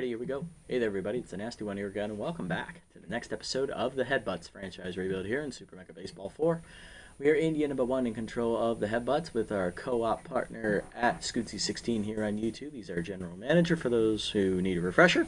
Alrighty, here we go. Hey there, everybody. It's the Nasty One here again, and welcome back to the next episode of the Headbutts franchise rebuild here in Super Mega Baseball 4. We are India number 1 in control of the Headbutts with our co-op partner at Scootsy16 here on YouTube. He's our general manager for those who need a refresher.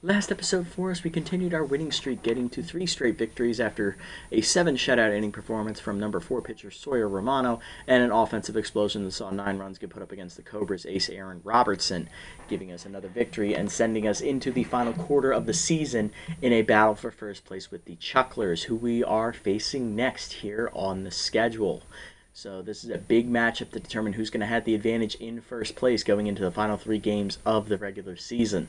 Last episode for us, we continued our winning streak, getting to 3 straight victories after a 7 shutout inning performance from number 4 pitcher Sawyer Romano and an offensive explosion that saw 9 runs get put up against the Cobras ace Aaron Robertson, giving us another victory and sending us into the final quarter of the season in a battle for first place with the Chucklers, who we are facing next here on the schedule. So this is a big matchup to determine who's going to have the advantage in first place going into the final 3 games of the regular season.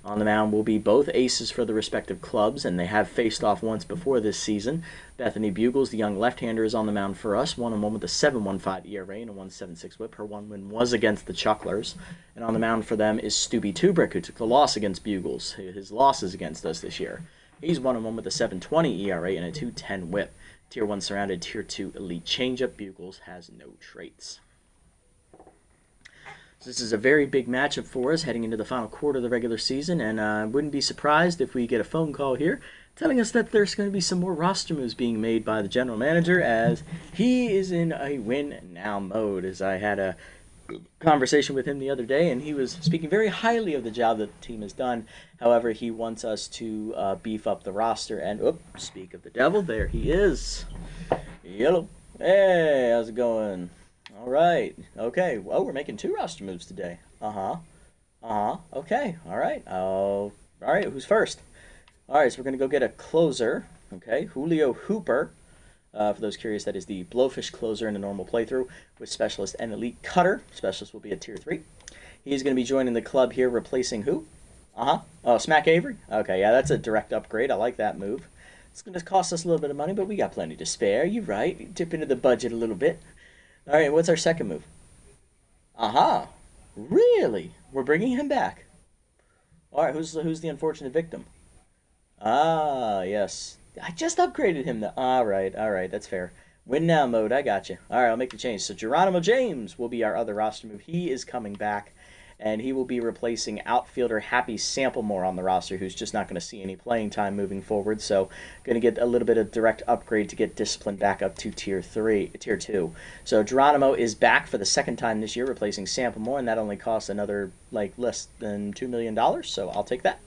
On the mound will be both aces for the respective clubs, and they have faced off once before this season. Bethany Bugles, the young left-hander, is on the mound for us, 1-1 with a 7.15 ERA and a 1.76 whip. Her one win was against the Chucklers. And on the mound for them is Stubby Tubrick, who took the loss against Bugles. His losses against us this year. He's 1-1 with a 7.20 ERA and a 2.10 whip. Tier 1 surrounded, Tier 2 elite changeup. Bugles has no traits. So this is a very big matchup for us heading into the final quarter of the regular season, and I wouldn't be surprised if we get a phone call here telling us that there's going to be some more roster moves being made by the general manager, as he is in a win-now mode. As I had a conversation with him the other day, and he was speaking very highly of the job that the team has done. However, he wants us to beef up the roster, and speak of the devil, there he is. Yellow. Hey, how's it going? All right. Okay. Well, we're making 2 roster moves today. Okay. All right. All right. Who's first? All right. So we're gonna go get a closer. Okay. Julio Hooper. For those curious, that is the Blowfish closer in a normal playthrough with Specialist and Elite Cutter. Specialist will be at Tier 3. He's going to be joining the club here, replacing who? Oh, Smack Avery? Okay, yeah, that's a direct upgrade. I like that move. It's going to cost us a little bit of money, but we got plenty to spare. You're right. Dip into the budget a little bit. All right, what's our second move? Really? We're bringing him back. All right, who's the unfortunate victim? Yes. I just upgraded him, though. All right, that's fair. Win now mode, I got you. All right, I'll make the change. So Geronimo James will be our other roster move. He is coming back, and he will be replacing outfielder Happy Samplemore on the roster, who's just not going to see any playing time moving forward. So going to get a little bit of direct upgrade to get discipline back up to Tier 2. So Geronimo is back for the second time this year, replacing Samplemore, and that only costs another, less than $2 million, so I'll take that.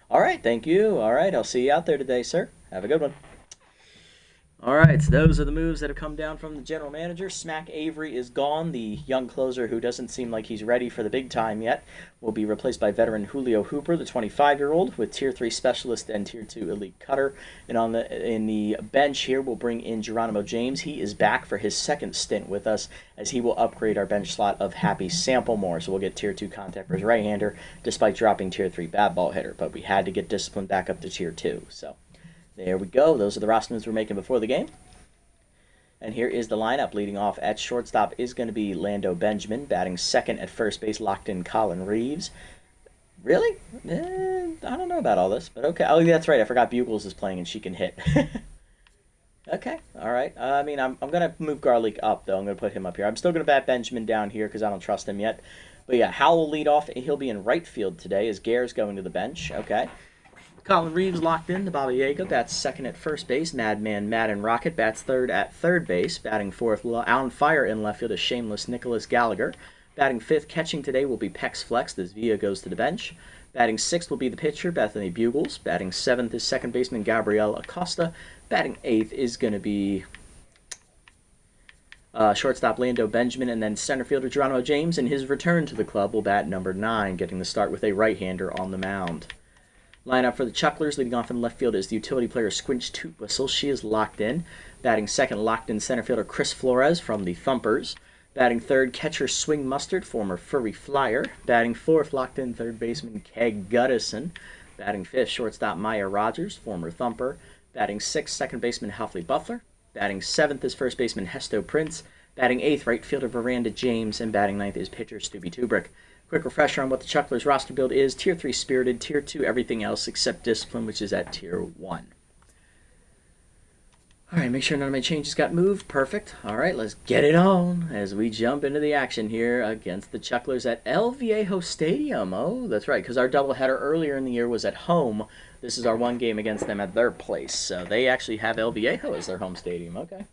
All right, thank you. All right, I'll see you out there today, sir. Have a good one. All right, so those are the moves that have come down from the general manager. Smack Avery is gone. The young closer, who doesn't seem like he's ready for the big time yet, will be replaced by veteran Julio Hooper, the 25-year-old, with Tier 3 Specialist and Tier 2 Elite Cutter. And in the bench here, we'll bring in Geronimo James. He is back for his second stint with us, as he will upgrade our bench slot of Happy Samplemore. So we'll get Tier 2 contact for his right-hander, despite dropping Tier 3 bat ball hitter. But we had to get discipline back up to Tier 2, so there we go. Those are the roster moves we're making before the game. And here is the lineup. Leading off at shortstop is going to be Lando Benjamin. Batting second at first base, locked in Colin Reeves. Really? I don't know about all this, but okay. Oh, that's right. I forgot Bugles is playing and she can hit. Okay. All right. I'm going to move Garlic up, though. I'm going to put him up here. I'm still going to bat Benjamin down here because I don't trust him yet. But yeah, Howell will lead off. He'll be in right field today as Gare's going to the bench. Okay. Colin Reeves locked in. The Baba Yaga bats second at first base. Madman Madden Rocket bats third at third base. Batting fourth, on fire in left field is Shameless Nicholas Gallagher. Batting fifth, catching today will be Pex Flex as Villa goes to the bench. Batting sixth will be the pitcher, Bethany Bugles. Batting seventh is second baseman Gabrielle Acosta. Batting eighth is going to be shortstop Lando Benjamin, and then center fielder Geronimo James. In his return to the club will bat number 9, getting the start with a right-hander on the mound. Lineup for the Chucklers, leading off in left field, is the utility player Squinch Toot Whistle. She is locked in. Batting second, locked in center fielder Chris Flores from the Thumpers. Batting third, catcher Swing Mustard, former Furry Flyer. Batting fourth, locked in third baseman Keg Guttison. Batting fifth, shortstop Maya Rogers, former Thumper. Batting sixth, second baseman Halfley Butler. Batting seventh is first baseman Hesto Prince. Batting eighth, right fielder Veranda James. And batting ninth is pitcher Stubby Tubrick. Quick refresher on what the Chucklers roster build is. Tier 3 Spirited, Tier 2 everything else except Discipline, which is at Tier 1. All right, make sure none of my changes got moved. Perfect. All right, let's get it on as we jump into the action here against the Chucklers at El Viejo Stadium. Oh, that's right, because our doubleheader earlier in the year was at home. This is our one game against them at their place. So they actually have El Viejo as their home stadium. Okay.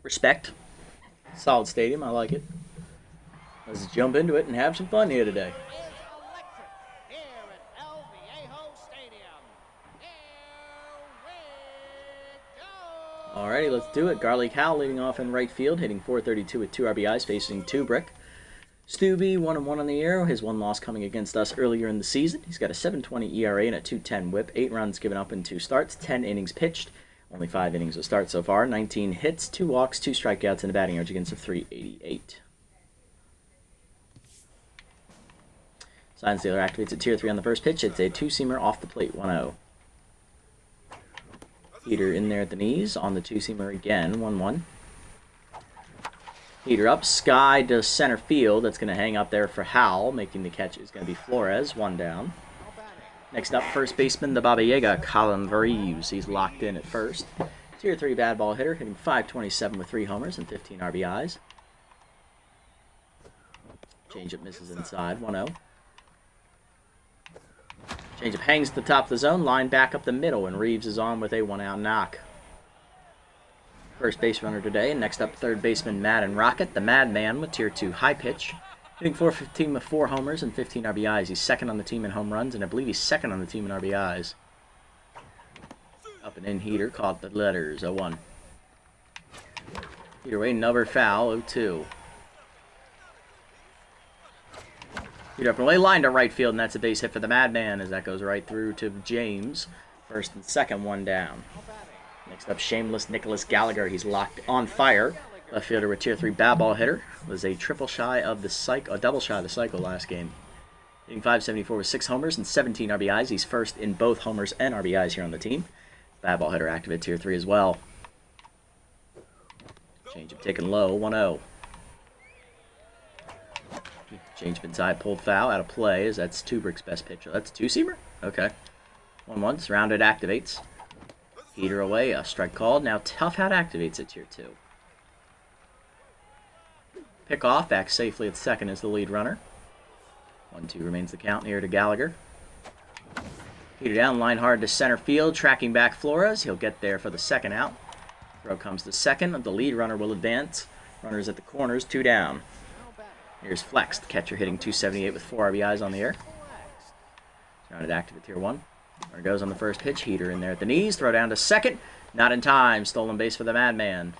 Respect. Solid stadium. I like it. Let's jump into it and have some fun here today. Alrighty, let's do it. Garlic Hal leading off in right field, hitting .432 with 2 RBIs, facing Tubrick. Stubby, 1-1 on the year. His one loss coming against us earlier in the season. He's got a 7.20 ERA and a 2.10 WHIP. 8 runs given up in 2 starts, 10 innings pitched. Only 5 innings of start so far. 19 hits, 2 walks, 2 strikeouts, and a batting average against a .388. Sign Stealer activates at Tier 3 on the first pitch. It's a 2-seamer off the plate, 1-0. Heater in there at the knees, on the 2-seamer again, 1-1. Heater up, Sky to center field. That's going to hang up there for Hal. Making the catch is going to be Flores, 1 down. Next up, first baseman, the Baba Yaga, Colin Reeves. He's locked in at first. Tier 3 bad ball hitter, hitting .527 with 3 homers and 15 RBIs. Changeup misses inside, 1-0. Changeup hangs at the top of the zone, line back up the middle, and Reeves is on with a 1-out knock. First base runner today, and next up, third baseman Madden Rocket, the Madman with Tier 2 high pitch. Hitting .415 with 4 homers and 15 RBIs. He's second on the team in home runs, and I believe he's second on the team in RBIs. Up and in heater, caught the letters, 0-1. Heater away, another foul, 0-2. Heater up and away, line to right field, and that's a base hit for the Madman as that goes right through to James. First and second, 1 down. Next up, shameless Nicholas Gallagher. He's locked on fire. Left fielder with Tier 3 bad ball hitter. Was a double shy of the cycle last game. Hitting .574 with 6 homers and 17 RBIs. He's first in both homers and RBIs here on the team. Bad ball hitter active at Tier 3 as well. Changeup taken low, 1-0. Changeup inside, pulled foul, out of play, as that's Tubrick's best pitcher. That's a 2-seamer? Okay. 1-1, surrounded, activates. Heater away, a strike called. Now Tough Hat activates at Tier 2. Pick off, back safely at second as the lead runner. 1-2 remains the count here to Gallagher. Heater down, line hard to center field, tracking back Flores. He'll get there for the second out. Throw comes to second, the lead runner will advance. Runners at the corners, 2 down. Here's Flex, the catcher hitting .278 with 4 RBIs on the air. Surrounded active at Tier 1. There goes on the first pitch. Heater in there at the knees. Throw down to second. Not in time. Stolen base for the Madman.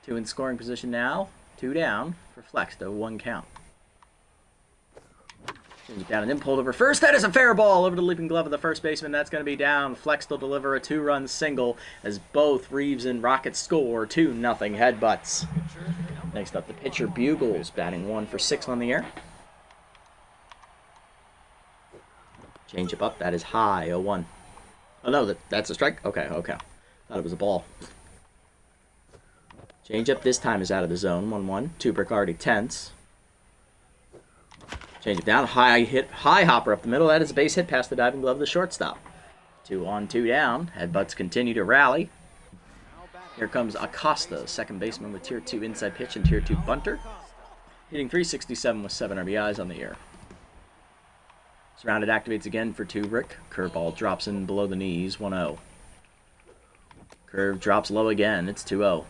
2 in scoring position now. 2 down for Flex, though 1 count. Change it down and then pulled over first. That is a fair ball over the leaping glove of the first baseman. That's going to be down. Flex will deliver a 2-run single as both Reeves and Rocket score 2-0 Headbutts. Next up, the pitcher Bugles, batting 1 for 6 on the air. Changeup up, that is high, 0-1. Oh no, that's a strike? Okay. Thought it was a ball. Changeup this time is out of the zone, 1-1. Tubrick already tense. Changeup down, high hit, high hopper up the middle. That is a base hit past the diving glove of the shortstop. 2 on, 2 down. Headbutts continue to rally. Here comes Acosta, second baseman with Tier 2 inside pitch and Tier 2 bunter. Hitting .367 with 7 RBIs on the year. Surrounded activates again for Tubrick. Curveball drops in below the knees, 1-0. Curve drops low again, it's 2-0.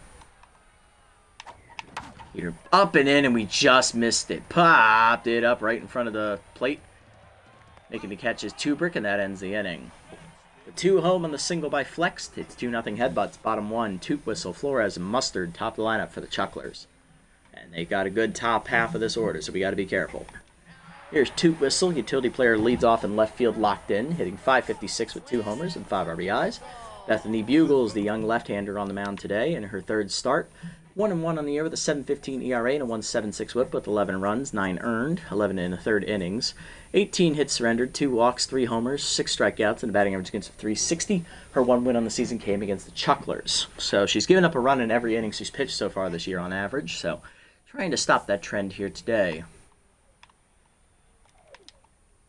Heater up and in, and we just missed it. Popped it up right in front of the plate. Making the catch is Tubrick, and that ends the inning. The 2 home on the single by Flex. It's 2-0 Headbutts. Bottom 1, Toot Whistle, Flores, and Mustard top the lineup for the Chucklers. And they got a good top half of this order, so we got to be careful. Here's Toot Whistle. Utility player leads off in left field, locked in, hitting .556 with 2 homers and 5 RBIs. Bethany Bugles, the young left-hander on the mound today in her 3rd start. 1-1 on the year with a 7.15 ERA and a 1.76 WHIP with 11 runs, 9 earned, 11 in the 3rd innings. 18 hits surrendered, 2 walks, 3 homers, 6 strikeouts, and a batting average against a .360. Her 1 win on the season came against the Chucklers. So she's given up a run in every inning she's pitched so far this year on average. So trying to stop that trend here today.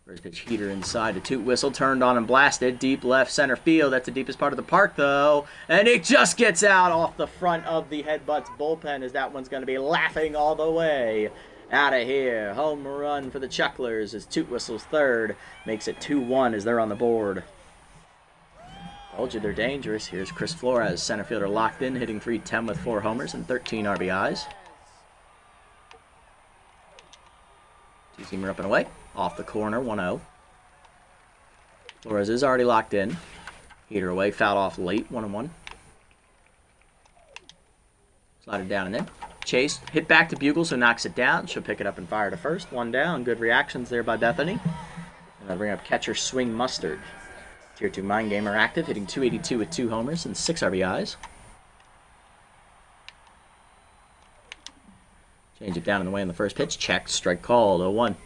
First pitch heater inside. A toot whistle turned on and blasted. Deep left center field. That's the deepest part of the park, though. And it just gets out off the front of the Headbutts bullpen, as that one's going to be laughing all the way out of here. Home run for the Chucklers as toot whistles third. Makes it 2-1 as they're on the board. Told you they're dangerous. Here's Chris Flores, center fielder locked in, hitting .310 with 4 homers and 13 RBIs. Two-seamer up and away. Off the corner, 1-0. Flores is already locked in. Heater away, fouled off late, 1-1. Slided down and in. Chase, hit back to Bugle, so knocks it down. She'll pick it up and fire to first. 1 down. Good reactions there by Bethany. And they'll bring up catcher Swing Mustard. Tier 2 Mind Gamer active, hitting .282 with 2 homers and 6 RBIs. Change it down in the way on the first pitch. Check, strike called, 0-1.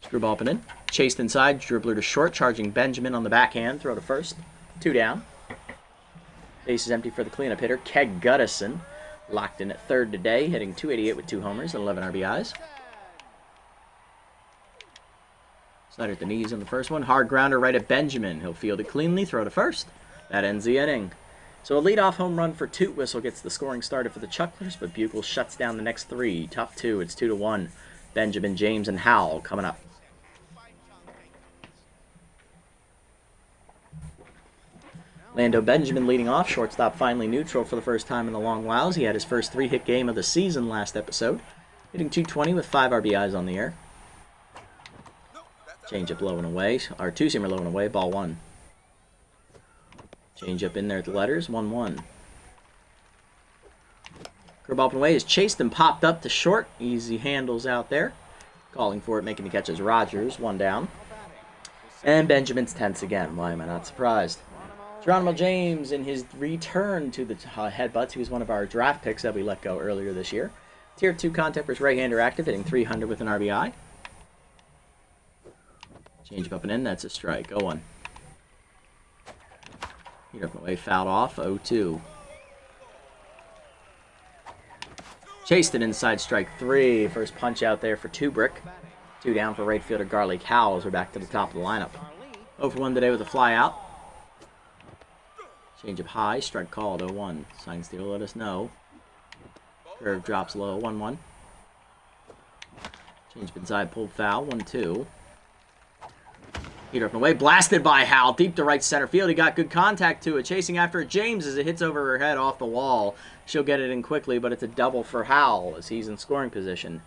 Screwball up and in. Chased inside, dribbler to short, charging Benjamin on the backhand. Throw to first. 2 down. Base is empty for the cleanup hitter, Keg Guttison. Locked in at third today, hitting .288 with 2 homers and 11 RBIs. Slider at the knees on the first one. Hard grounder right at Benjamin. He'll field it cleanly, throw to first. That ends the inning. So a leadoff home run for Toot Whistle gets the scoring started for the Chucklers, but Bugle shuts down the next 3. Top 2, it's 2-1. Benjamin, James, and Howell coming up. Lando Benjamin leading off. Shortstop finally neutral for the first time in a long while. He had his first 3-hit game of the season last episode. Hitting .220 with 5 RBIs on the air. Change up low and away. Or two-seamer low and away. Ball 1. Change up in there at the letters. 1-1. Curveball up and away is chased and popped up to short. Easy handles out there. Calling for it, making the catch as Rogers. 1 down. And Benjamin's tense again. Why am I not surprised? Geronimo James in his return to the Headbutts. He was one of our draft picks that we let go earlier this year. Tier 2 contact versus right-hander active, hitting .300 with an RBI. Change up and in, that's a strike. 0-1. Heat up and away, fouled off. 0-2. Chased it inside, strike 3. First punch out there for Tubrick. 2 down for right fielder Garlic Howells. We're back to the top of the lineup. 0-for-1 today with a fly out. Change up high, strike called, 0-1. Sign steal, let us know. Curve drops low, 1-1. Change up inside, pulled foul, 1-2. Heater up and away, blasted by Howell, deep to right center field. He got good contact to it, chasing after it. James as it hits over her head off the wall. She'll get it in quickly, but it's a double for Howell as he's in scoring position.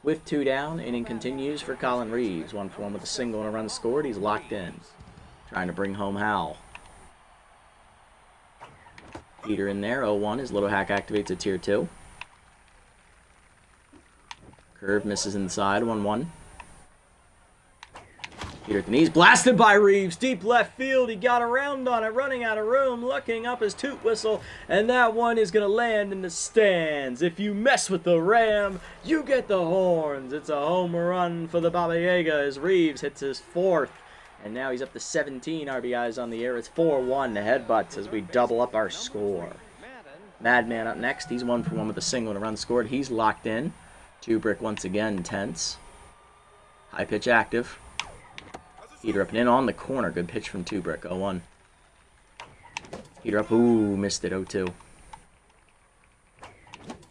With 2 down, inning continues for Colin Reeves. 1-for-1 with a single and a run scored. He's locked in, trying to bring home Howell. Heater in there, 0-1. His little hack activates a tier 2. Curve misses inside, 1-1. Heater at the knees, blasted by Reeves, deep left field. He got around on it, running out of room, looking up his toot whistle, and that one is going to land in the stands. If you mess with the Ram, you get the horns. It's a home run for the Baba Yaga as Reeves hits his 4th. And now he's up to 17 RBIs on the air. It's 4-1 to Headbutts as we double up our score. Madman up next. He's 1-for-1 with a single and a run scored. He's locked in. Tubrick once again tense. High pitch active. Heater up and in on the corner. Good pitch from Tubrick. 0-1. Heater up. Ooh, missed it. 0-2. Heater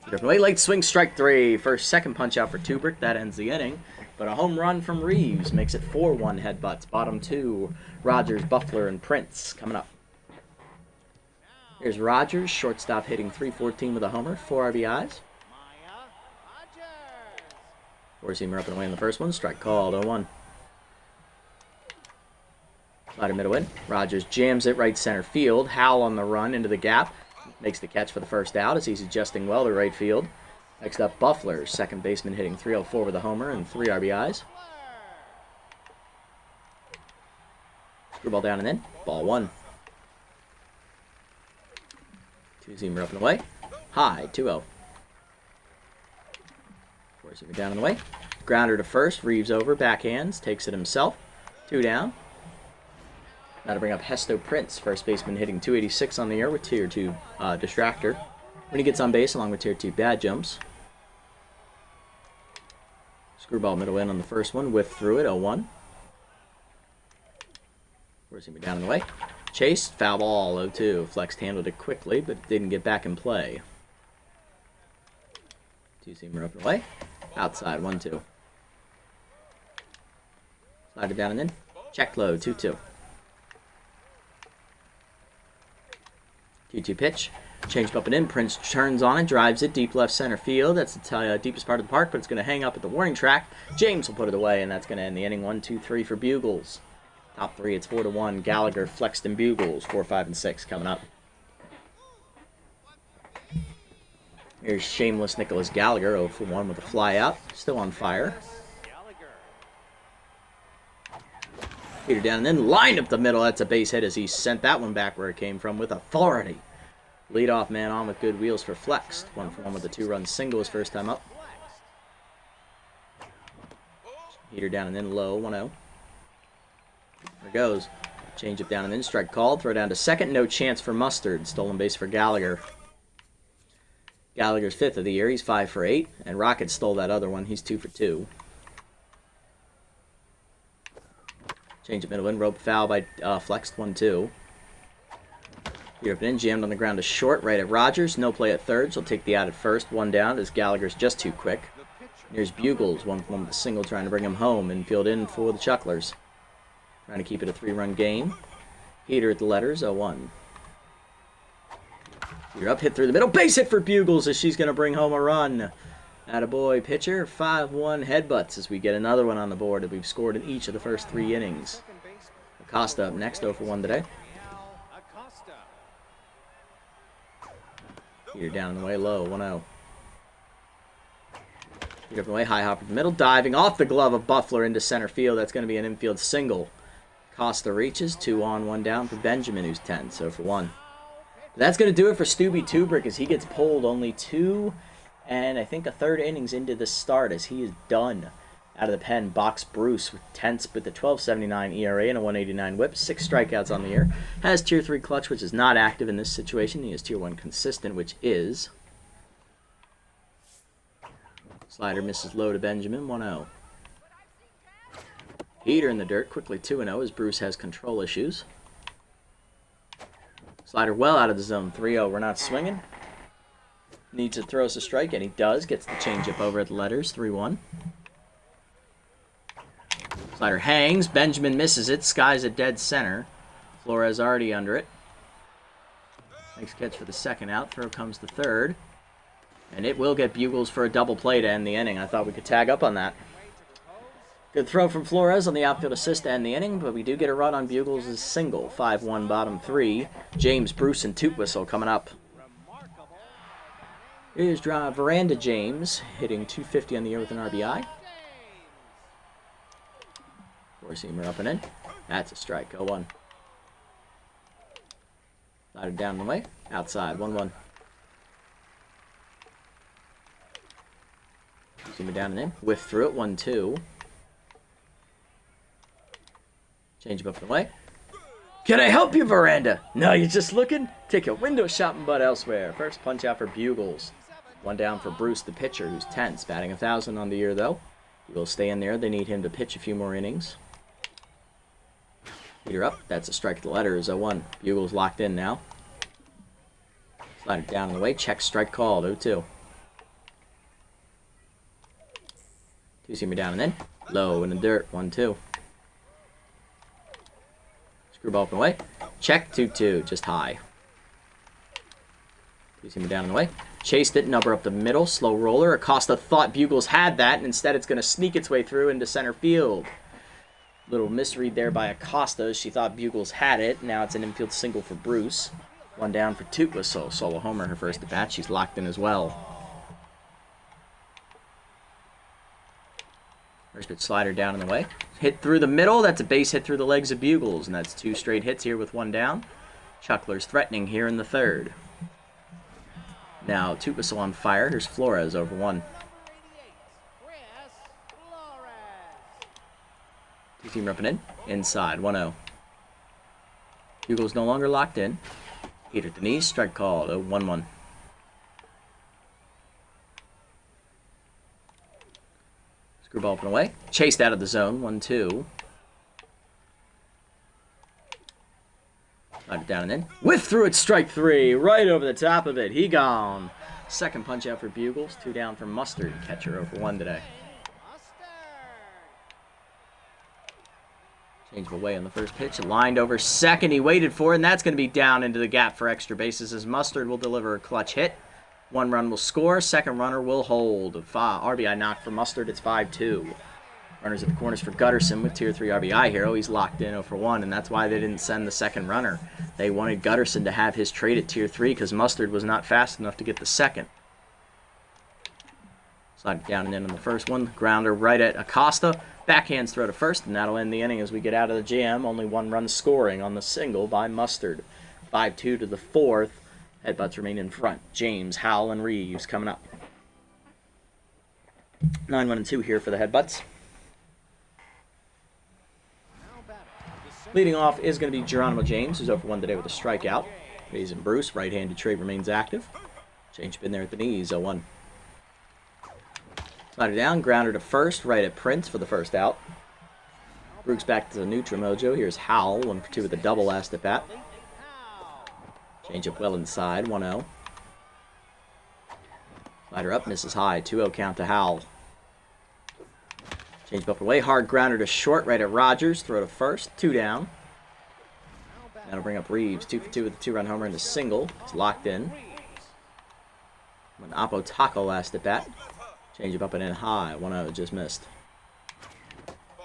up and away. Late swing, strike 3. Second punch out for Tubrick. That ends the inning. But a home run from Reeves makes it 4-1 Headbutts. Bottom 2, Rogers, Buffler, and Prince coming up. Here's Rogers, shortstop hitting .314 with a homer, 4 RBIs. 4-seamer up and away in the first one, strike called, 0-1. Slider middle in. Rogers jams it right center field. Howell on the run into the gap. Makes the catch for the first out as he's adjusting well to right field. Next up, Buffler, second baseman hitting .304 with a homer and 3 RBIs. Screwball down and in. Ball 1. 2-seamer up and away. High, 2-0. 4-seamer down and away. Grounder to first. Reeves over, backhands, takes it himself. 2 down. Now to bring up Hesto Prince, first baseman hitting .286 on the air with tier 2 distractor. When he gets on base along with tier 2 bad jumps. Screwball middle in on the first one. Whiff through it. 0-1. Forcing me down in the way. Chase. Foul ball. 0-2. Flexed handled it quickly, but didn't get back in play. Two-seamer up and away. Outside. 1-2. Slide it down and in. Check low. 2-2. 2-2 pitch. Change up and in. Prince turns on it, drives it deep left center field. That's the deepest part of the park, but it's going to hang up at the warning track. James will put it away, and that's going to end the inning. 1-2-3 for Bugles. Top three, it's 4-1. Gallagher, Flexton, Bugles. 4, 5, and 6 coming up. Here's shameless Nicholas Gallagher, 0-for-1 with a fly out. Still on fire. Peter down and then lined up the middle. That's a base hit as he sent that one back where it came from with authority. Leadoff man on with good wheels for Flexed. 1-for-1 with a 2-run single his first time up. Heater down and in low. 1-0. There goes. Change up down and in. Strike called. Throw down to second. No chance for Mustard. Stolen base for Gallagher. Gallagher's 5th of the year. He's 5 for 8. And Rocket stole that other one. He's 2 for 2. Change up middle in. Rope foul by Flexed. 1-2. Peter up and in. Jammed on the ground to short. Right at Rogers. No play at third. She'll take the out at first. 1 down as Gallagher's just too quick. Here's Bugles. 1-for-1 with a single trying to bring him home. Infield in for the Chucklers. Trying to keep it a 3-run game. Heater at the letters. 0-1. You're up, hit through the middle. Base hit for Bugles as she's going to bring home a run. Attaboy pitcher. 5-1 Headbutts as we get another one on the board that we've scored in each of the first 3 innings. Acosta up next, 0-for-1 today. Peter down in the way, low, 1-0. Peter up in the way, high hopper in the middle. Diving off the glove of Buffler into center field. That's going to be an infield single. Costa reaches, 2 on, 1 down for Benjamin, who's 10, so for 1. That's going to do it for Stubby Tubrick as he gets pulled only 2 and I think a third innings into the start as he is done out of the pen. Box Bruce with tenths with a 12.79 ERA and a 189 whip. 6 strikeouts on the year. Has Tier 3 clutch, which is not active in this situation. He has Tier 1 consistent, which is... Slider misses low to Benjamin, 1-0. Heater in the dirt, quickly 2-0 as Bruce has control issues. Slider well out of the zone, 3-0. We're not swinging. Needs to throw us a strike, and he does. Gets the changeup over at the letters, 3-1. Slider hangs. Benjamin misses it. Sky's at dead center. Flores already under it. Makes catch for the second out. Throw comes the third. And it will get Bugles for a double play to end the inning. I thought we could tag up on that. Good throw from Flores on the outfield assist to end the inning, but we do get a run on Bugles' single. 5-1 bottom 3. James, Bruce, and Toot Whistle coming up. Here's Veranda James, hitting .250 on the year with an RBI. 4-seamer up and in. That's a strike. 0-1. Slided down the way. Outside. 1-1. Seamer down and in. Whiff through it. 1-2. Change him up and away. Can I help you, Veranda? No, you're just looking? Take a window shopping butt elsewhere. First punch out for Bugles. 1 down for Bruce, the pitcher, who's tense. Batting 1,000 on the year, though. He will stay in there. They need him to pitch a few more innings. Peter up. That's a strike at the letters. 0-1. Bugles locked in now. Slide it down in the way. Check strike called. 0-2. Two-seamer down and in. Low in the dirt. 1-2. Screwball up and away. Check 2-2. Just high. Two-seamer down and away. Chased it. Number up the middle. Slow roller. Acosta thought Bugles had that, and instead it's going to sneak its way through into center field. Little misread there by Acosta. She thought Bugles had it. Now it's an infield single for Bruce. 1 down for Toot Whistle. Solo homer her first at bat. She's locked in as well. First pitch slider down in the way. Hit through the middle. That's a base hit through the legs of Bugles. And that's 2 straight hits here with 1 down. Chucklers threatening here in the third. Now Toot Whistle on fire. Here's Flores over 1. Two-seamer up and in. Inside. 1-0. Bugles no longer locked in. Heater at the knees. Strike called. 1-1. Screwball up and away. Chased out of the zone. 1-2. Slide it down and in. Whiff through it, strike 3. Right over the top of it. He gone. Second punch out for Bugles. 2 down for Mustard. Catcher 0-for-1 today. Change of away on the first pitch. Lined over second. He waited for it, and that's going to be down into the gap for extra bases as Mustard will deliver a clutch hit. 1 run will score. Second runner will hold. RBI knock for Mustard. It's 5-2. Runners at the corners for Gutterson with Tier 3 RBI hero. He's locked in 0-for-1, and that's why they didn't send the second runner. They wanted Gutterson to have his trade at Tier 3 because Mustard was not fast enough to get the second. Slide it down and in on the first one. Grounder right at Acosta. Backhands throw to first, and that'll end the inning as we get out of the jam. Only 1 run scoring on the single by Mustard. 5-2 to the 4th. Headbutts remain in front. James, Howell, and Reeves coming up. 9-1-2 here for the Headbutts. Leading off is going to be Geronimo James, who's 0-for-1 today with a strikeout. Hayes and Bruce, right-handed trade remains active. Change up in there at the knees, 0-1. Slider down, grounder to first, right at Prince for the first out. Brooks back to the neutral mojo. Here's Howell, 1-for-2 with a double last at bat. Change up well inside, 1-0. Slider up, misses high, 2-0 count to Howell. Change up away, hard grounder to short, right at Rogers. Throw to first, 2 down. That'll bring up Reeves, 2-for-2 with a 2-run homer and a single. It's locked in. When Apo Taco last at bat. Change up and in high, 1-0, just missed.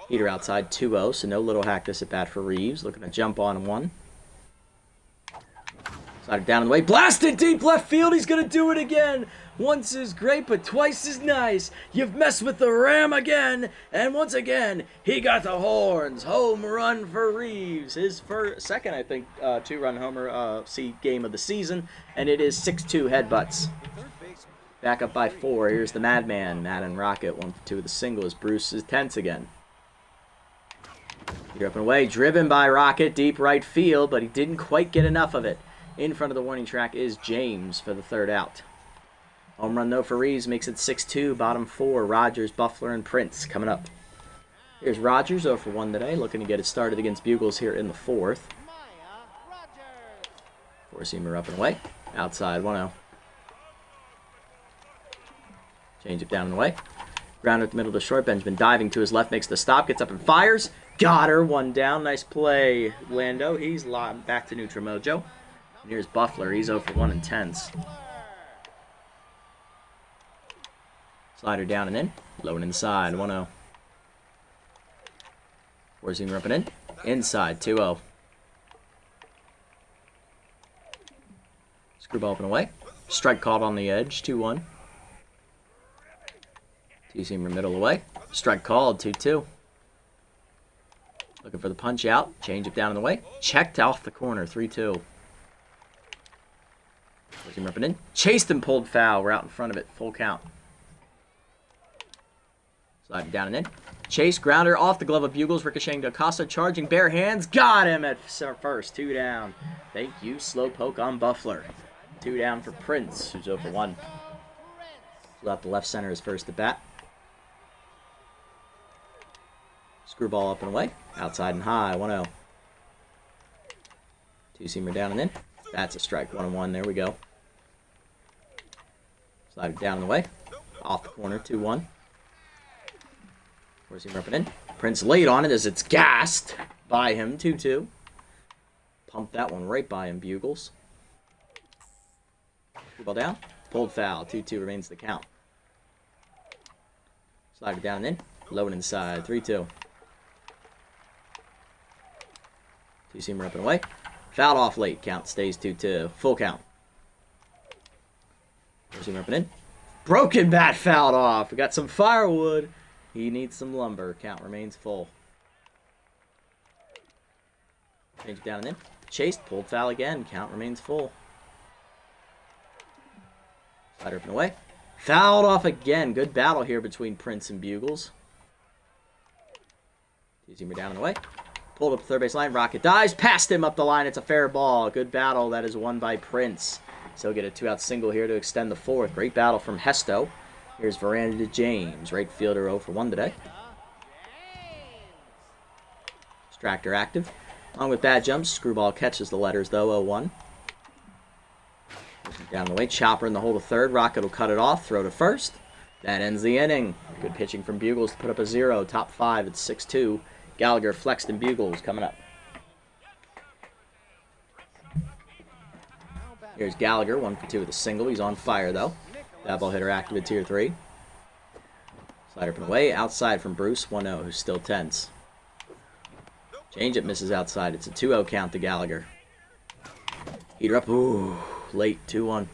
Heater outside, 2-0, so no little hack this at bat for Reeves. Looking to jump on 1. Slide it down in the way, blasted deep left field, he's going to do it again. Once is great, but twice is nice. You've messed with the Ram again, and once again, he got the horns. Home run for Reeves. His second, I think, 2-run homer game of the season, and it is 6-2 Headbutts. Back up by 4. Here's the Madman. Madden Rocket, 1-for-2 with a single as Bruce is tense again. Heater up and away, driven by Rocket, deep right field, but he didn't quite get enough of it. In front of the warning track is James for the 3rd out. Home run, though, for Reeves makes it 6-2. Bottom 4, Rogers, Buffler, and Prince coming up. Here's Rogers, 0-for-1 today, looking to get it started against Bugles here in the 4th. 4-seamer up and away. Outside, 1-0. Change it down and away. Grounder at the middle to short. Benjamin diving to his left, makes the stop, gets up and fires. Got her, 1 down. Nice play, Lando. He's back to neutral mojo. And here's Buffler. He's 0-for-1 and tense. Slider down and in. Low and inside, 1-0. 4-seamer up and in. Inside, 2-0. Screwball up and away. Strike called on the edge, 2-1. 2-seamer middle away. Strike called, 2-2. Looking for the punch out. Change it down in the way. Checked off the corner, 3-2. 4-seamer up and in. Chased and pulled foul. We're out in front of it. Full count. Slide it down and in. Chase, grounder off the glove of Bugles. Ricocheting to Acosta. Charging bare hands. Got him at first. 2 down. Thank you, Slowpoke on Buffler. 2 down for Prince, who's 0-for-1. Left to left center is first at bat. Screwball up and away. Outside and high, 1-0. 2-seamer down and in. That's a strike, 1-1. There we go. Slide it down and away. Off the corner, 2-1. 4-seamer up and in. Prince late on it as it's gassed by him, 2-2. Pumped that one right by him, Bugles. Screwball down. Pulled foul, 2-2 remains the count. Slide it down and in. Low and inside, 3-2. 2-seamer up and away. Fouled off late. Count stays 2-2. Full count. 4-seamer up and in. Broken bat fouled off. We got some firewood. He needs some lumber. Count remains full. Change it down and in. Chased. Pulled foul again. Count remains full. Slider up and away. Fouled off again. Good battle here between Prince and Bugles. 2-seamer down and away. Pulled up the third base line. Rocket dives. Past him up the line. It's a fair ball. Good battle. That is won by Prince. So he'll get a 2-out single here to extend the 4th. Great battle from Hesto. Here's Veranda to James. Right fielder 0 for 1 today. Distractor active. Along with bad jumps, Screwball catches the letters, though, 0-1. Down the way, Chopper in the hole to third. Rocket will cut it off, throw to first. That ends the inning. Good pitching from Bugles to put up a 0. Top 5 at 6-2. Gallagher, Flexton, Bugles coming up. Here's Gallagher, 1 for 2 with a single. He's on fire, though. That ball hitter active at tier 3. Slider up and away. Outside from Bruce, 1-0, who's still tense. Changeup misses outside. It's a 2-0 count to Gallagher. Heater up. Ooh, late, 2-1.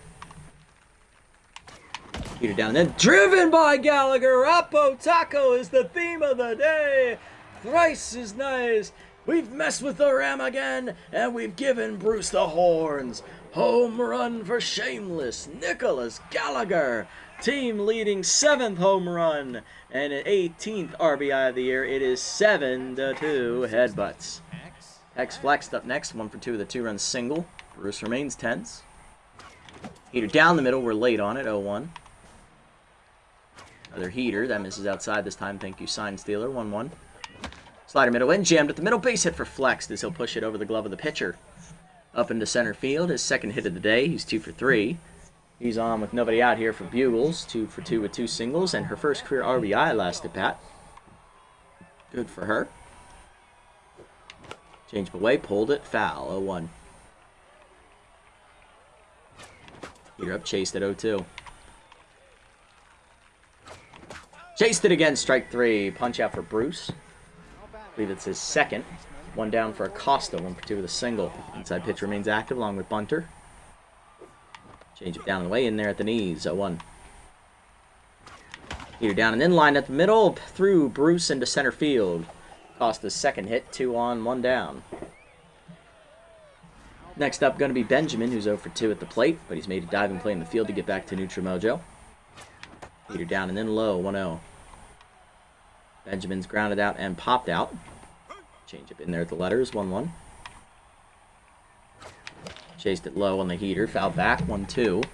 Heater down and then driven by Gallagher. Apo Taco is the theme of the day. Thrice is nice. We've messed with the Ram again, and we've given Bruce the horns. Home run for Shameless Nicholas Gallagher. Team leading 7th home run and an 18th RBI of the year. It is 7-2 Headbutts. X flexed up next, 1 for 2 with a 2-run single. Bruce remains tense. Heater down the middle, we're late on it, 0-1. Another heater, that misses outside this time. Thank you, Sign Stealer, 1-1. Slider middle in, jammed at the middle, base hit for Flexed as he'll push it over the glove of the pitcher. Up into center field, his second hit of the day. He's 2 for 3. He's on with nobody out here for Bugles, 2 for 2 with 2 singles, and her first career RBI last at bat. Good for her. Change away, pulled it, foul, 0-1. Heater up, chased at 0-2. Chased it again, strike 3. Punch out for Bruce. I believe it's his second. 1 down for Acosta, 1 for 2 with a single. Inside pitch remains active along with Bunter. Change it down and away in there at the knees, 0-1. Heater down and in line at the middle, through Bruce into center field. Acosta's second hit, 2 on, 1 down. Next up going to be Benjamin, who's 0 for 2 at the plate, but he's made a diving play in the field to get back to neutral mojo. Heater down and in low, 1-0. Benjamin's grounded out and popped out. Change up in there at the letters, 1-1. Chased it low on the heater, fouled back, 1-2.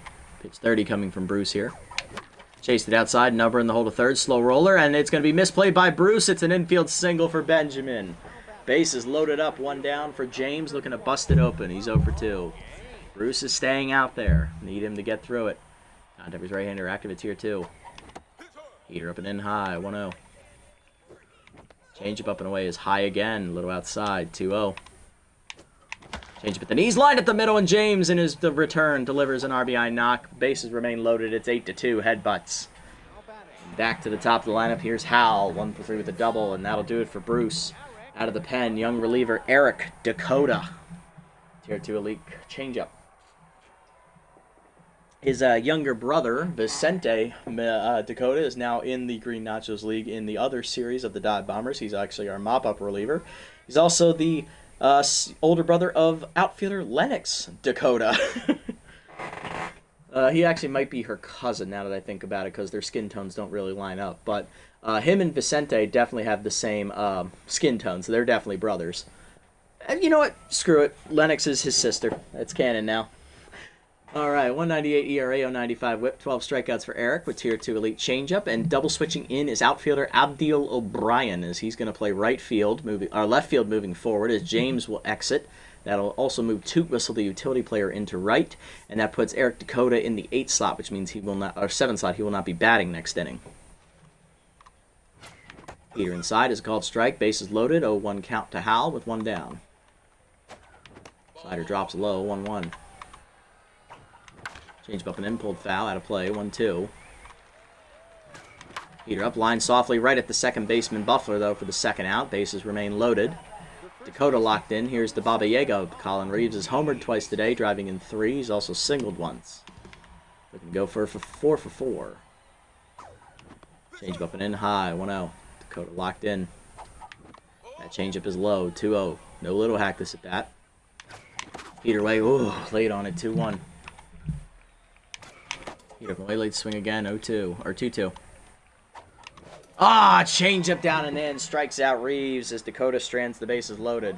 Pitch 30 coming from Bruce here. Chased it outside, number in the hole to third, slow roller, and it's going to be misplayed by Bruce. It's an infield single for Benjamin. Base is loaded up, 1 down for James, looking to bust it open. He's 0 for 2. Bruce is staying out there. Need him to get through it. Contact his right-hander active at tier 2. Heater up and in high, 1-0. Changeup up and away is high again, a little outside, 2-0. Changeup at the knees, lined at the middle, and James in his return delivers an RBI knock. Bases remain loaded, it's 8-2, Headbutts. Back to the top of the lineup, here's Hal, 1 for 3 with a double, and that'll do it for Bruce. Out of the pen, young reliever Eric Dakota. Tier 2 elite changeup. His younger brother, Vicente Dakota, is now in the Green Nachos League in the other series of the Dive Bombers. He's actually our mop-up reliever. He's also the older brother of outfielder Lennox Dakota. He actually might be her cousin now that I think about it because their skin tones don't really line up. But him and Vicente definitely have the same skin tones. So they're definitely brothers. And you know what? Screw it. Lennox is his sister. It's canon now. All right, 198 ERA, 095 whip, 12 strikeouts for Eric with tier 2 elite changeup, and double switching in is outfielder Abdiel O'Brien as he's going to play right field, left field moving forward as James will exit. That'll also move Toot Whistle, the utility player, into right, and that puts Eric Dakota in the 8 slot, which means he will not, or 7 slot, he will not be batting next inning. Heater inside is a called strike, bases loaded, 0-1 count to Hal with 1 down. Slider drops low, 1-1. Change up and in, pulled foul, out of play, 1-2. Heater up, line softly right at the second baseman Buffler, though, for the second out. Bases remain loaded. Dakota locked in. Here's the Baba Yaga. Colin Reeves has homered twice today, driving in 3. He's also singled once. Looking to go for 4 for 4. Change up and in high, 1-0. Dakota locked in. That changeup is low, 2-0. No little hack this at bat. Heater way, ooh, late on it, 2-1. Heater away, late swing again, 0-2, or 2-2. Ah, changeup down and in, strikes out Reeves as Dakota strands the bases loaded.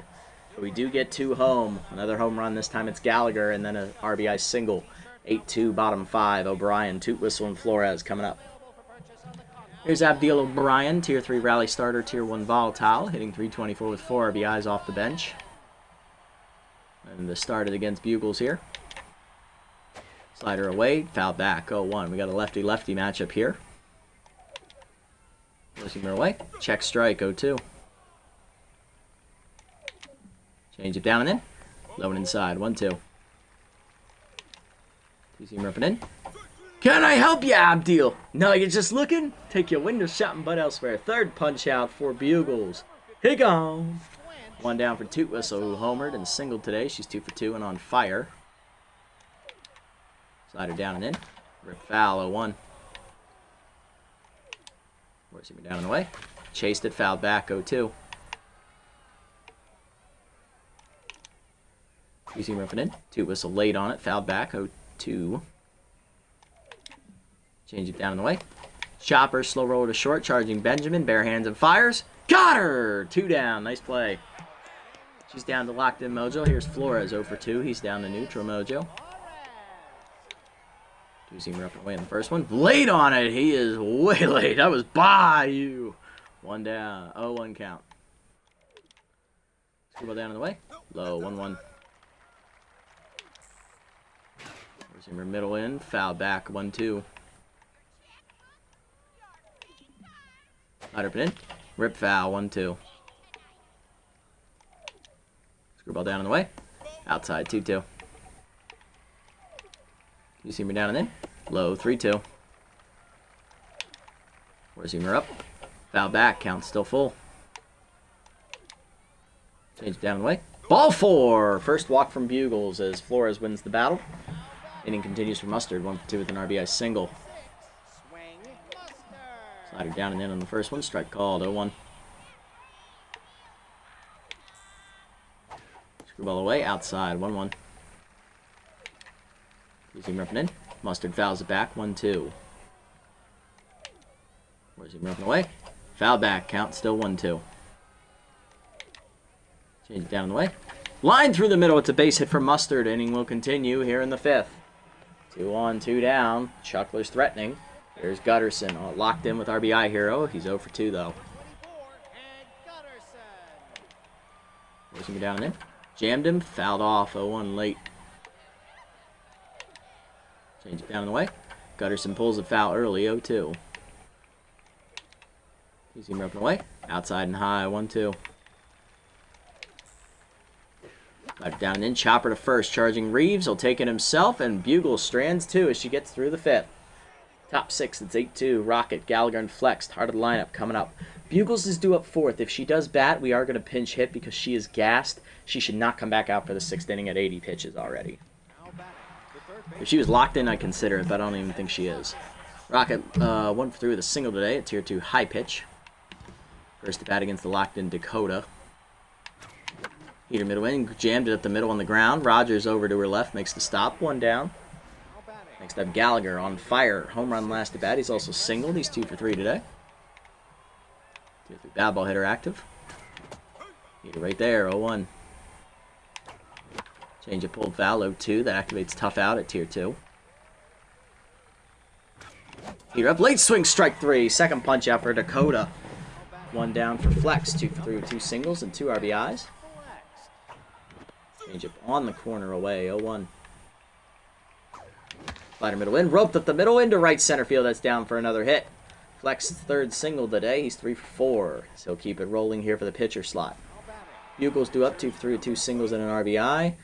But we do get 2 home. Another home run, this time it's Gallagher, and then an RBI single. 8-2, bottom 5, O'Brien, Toot Whistle, and Flores coming up. Here's Abdiel O'Brien, Tier 3 Rally Starter, Tier 1 Volatile, hitting 324 with 4 RBIs off the bench. And the started against Bugles here. Slider away, foul back, 0-1. We got a lefty-lefty matchup here. Losing away, check strike, 0-2. Change it down and in. Low and inside, 1-2. Two-seamer up and in. Can I help you, Abdiel? No, you're just looking? Take your window shopping butt elsewhere. Third punch out for Bugles. He gone. One down for Toot Whistle, who homered and singled today. She's 2 for 2 and on fire. Slider down and in. Rip foul, 0-1. Forcing me down and away. Chased it, fouled back, 0-2. Two-seamer up and in. Toot Whistle late on it, fouled back, 0-2. Change it down and away. Chopper, slow roller to short, charging Benjamin, bare hands and fires. Got her! 2 down, nice play. She's down to locked in Mojo. Here's Flores, 0 for 2. He's down to neutral Mojo. Two-seamer up and away in the first one. Late on it. He is way late. That was by you. 1 down. 0-1 count. Screwball down and away. Low. 1-1. Two-seamer middle in. Foul back. 1-2. Slider up and in. Rip foul. 1-2. Screwball down and away. Outside. 2-2. Two-seamer down and in. Low, 3-2. Four-seamer up. Foul back. Count still full. Change it down and away. Ball 4. First walk from Bugles as Flores wins the battle. Inning continues for Mustard. 1 for 2 with an RBI single. Slider down and in on the first one. Strike called. 0-1. Screwball away. Outside. 1-1. Two-seamer up and in. Mustard fouls it back. 1-2. Four-seamer up and away. Foul back. Count still 1-2. Change it down in the way. Line through the middle. It's a base hit for Mustard. Inning will continue here in the 5th. 2 on, 2 down. Chucklers threatening. There's Gutterson. Locked in with RBI hero. He's 0 for 2 though. Four-seamer down and in. Jammed him. Fouled off. 0-1 late. Change it down in the way. Gutterson pulls a foul early, 0-2. Two-seamer up and away. Outside and high, 1-2. Right down and in. Chopper to first. Charging Reeves. He'll take it himself. And Bugle strands 2 as she gets through the 5th. Top 6, it's 8-2. Rocket, Gallagher, and Flexed. Heart of the lineup coming up. Bugles is due up 4th. If she does bat, we are going to pinch hit because she is gassed. She should not come back out for the 6th inning at 80 pitches already. If she was locked in, I'd consider it, but I don't even think she is. Rocket 1 for 3 with a single today at Tier 2 high pitch. First at bat against the locked-in Dakota. Heater middle in, jammed it up the middle on the ground. Rogers over to her left, makes the stop, 1 down. Next up, Gallagher on fire. Home run last at bat. He's also singled. He's 2 for 3 today. Tier 3 bad ball hitter active. Heater right there, 0-1. Change it pulled foul, 0-2. That activates tough out at Tier 2. Heater up, late swing, strike 3. Second punch out for Dakota. 1 down for Flex, 2 for 3 with 2 singles and 2 RBIs. Change up on the corner away, 0-1. Slider middle in, roped up the middle into right center field. That's down for another hit. Flex's 3rd single today. He's 3 for 4. So he'll keep it rolling here for the pitcher slot. Bugles due up 2 for 3 with 2 singles and an RBI.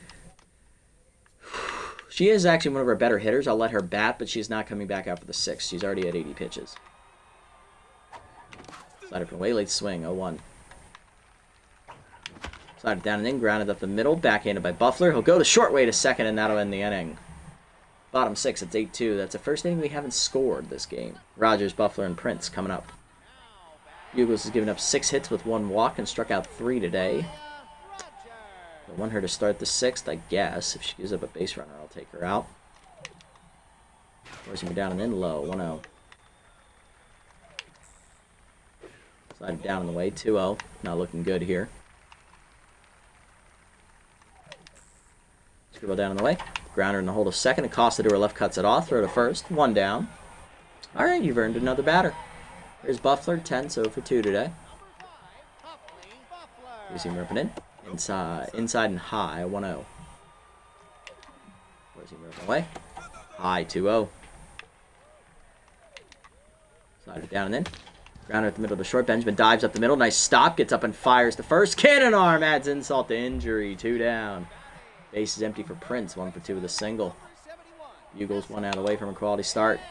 She is actually one of our better hitters. I'll let her bat, but she's not coming back out for the 6th. She's already at 80 pitches. Slider from away, late swing, 0-1. Slider down and in, grounded up the middle, backhanded by Buffler. He'll go the short way to 2nd, and that'll end the inning. Bottom 6, it's 8-2. That's the first inning we haven't scored this game. Rogers, Buffler, and Prince coming up. Bugles has given up 6 hits with 1 walk and struck out 3 today. I want her to start the 6th, I guess. If she gives up a base runner, I'll take her out. Forcing her down and in low, 1-0. Slide down in the way, 2-0. Not looking good here. Screwball down in the way. Grounder in the hold of 2nd. Acosta to her left, cuts it off. Throw to 1st. 1 down. All right, you've earned another batter. Here's Buffler, 10, so for 2 today. Here's him ripping in. Inside and high, 1-0. Where's he ripping away? High, 2-0. Slide it down and in. Grounder at the middle of the short. Benjamin dives up the middle. Nice stop. Gets up and fires the first. Cannon arm adds insult to injury. 2 down. Base is empty for Prince. 1 for 2 with a single. Bugles 1 out away from a quality start.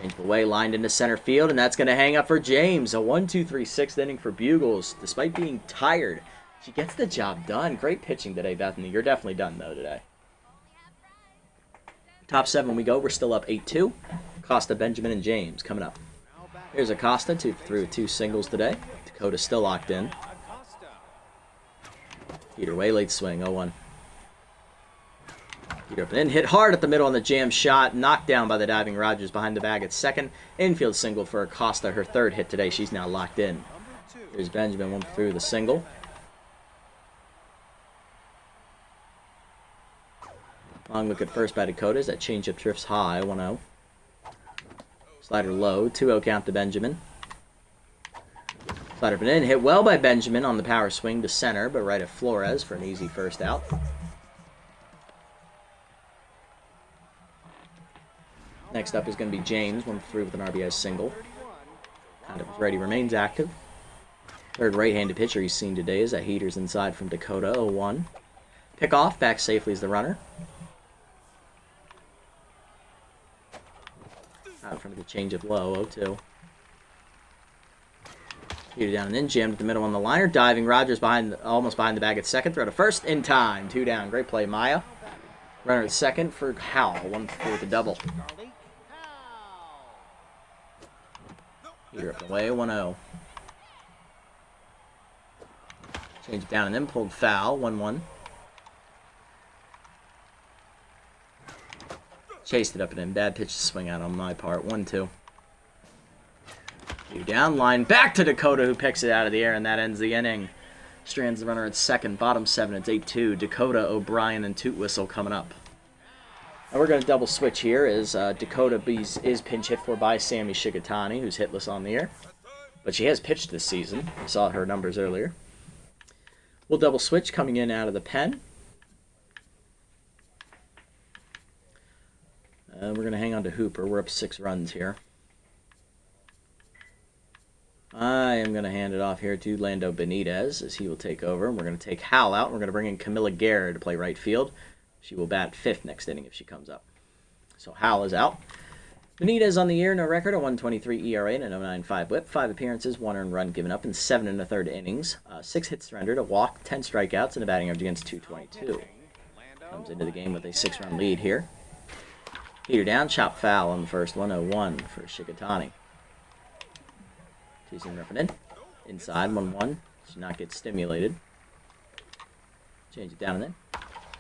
Change away. Lined into center field. And that's going to hang up for James. A 1-2-3 6th inning for Bugles. Despite being tired, she gets the job done. Great pitching today, Bethany. You're definitely done, though, today. Top 7 we go. We're still up 8-2. Costa, Benjamin, and James coming up. Here's Acosta, 2 for 3 with 2 singles today. Dakota still locked in. Peter way late swing, 0-1. Peter up and in, hit hard at the middle on the jam shot, knocked down by the diving Rogers behind the bag at second. Infield single for Acosta, her 3rd hit today. She's now locked in. Here's Benjamin, 1 for 3 with a single. Long look at first by Dakota as that changeup drifts high, 1-0. Slider low, 2-0 count to Benjamin. Slider in, hit well by Benjamin on the power swing to center, but right at Flores for an easy first out. Next up is going to be James, 1 for 3 with an RBI single. Kind of ready, remains active. 3rd right-handed pitcher he's seen today is that heater's inside from Dakota, 0-1. Pick off, back safely is the runner. Out in front of the changeup low, 0-2. Peter down and in, jammed at the middle on the liner. Diving Rogers almost behind the bag at second. Throw to first in time. 2 down. Great play, Maya. Runner at second for Howell. 1 for 4 with a double. Peter up and away, 1-0. Change it down and in, pulled foul, 1-1. Chased it up and in. Bad pitch to swing out on my part. 1-2. Peter down. Line back to Dakota, who picks it out of the air, and that ends the inning. Strands the runner at second. Bottom 7. It's 8-2. Dakota, O'Brien, and Toot Whistle coming up. And we're going to double switch here as Dakota is pinch hit for by Sammy Shigatani, who's hitless on the air. But she has pitched this season. I saw her numbers earlier. We'll double switch coming in out of the pen. We're going to hang on to Hooper. We're up 6 runs here. I am going to hand it off here to Lando Benitez as he will take over. We're going to take Hal out. We're going to bring in Camilla Guerra to play right field. She will bat 5th next inning if she comes up. So Hal is out. Benitez on the year, no record, a 1.23 ERA and an 0.95 whip. 5 appearances, 1 earned run given up in 7 1/3 innings. 6 hits surrendered, a walk, 10 strikeouts, and a batting average against .222. Comes into the game with a 6-run lead here. Peter down, chop foul on the first 1-0-1 for Shigatani. 2-seam ripping in. Inside, 1-1. Should not get stimulated. Change it down and in.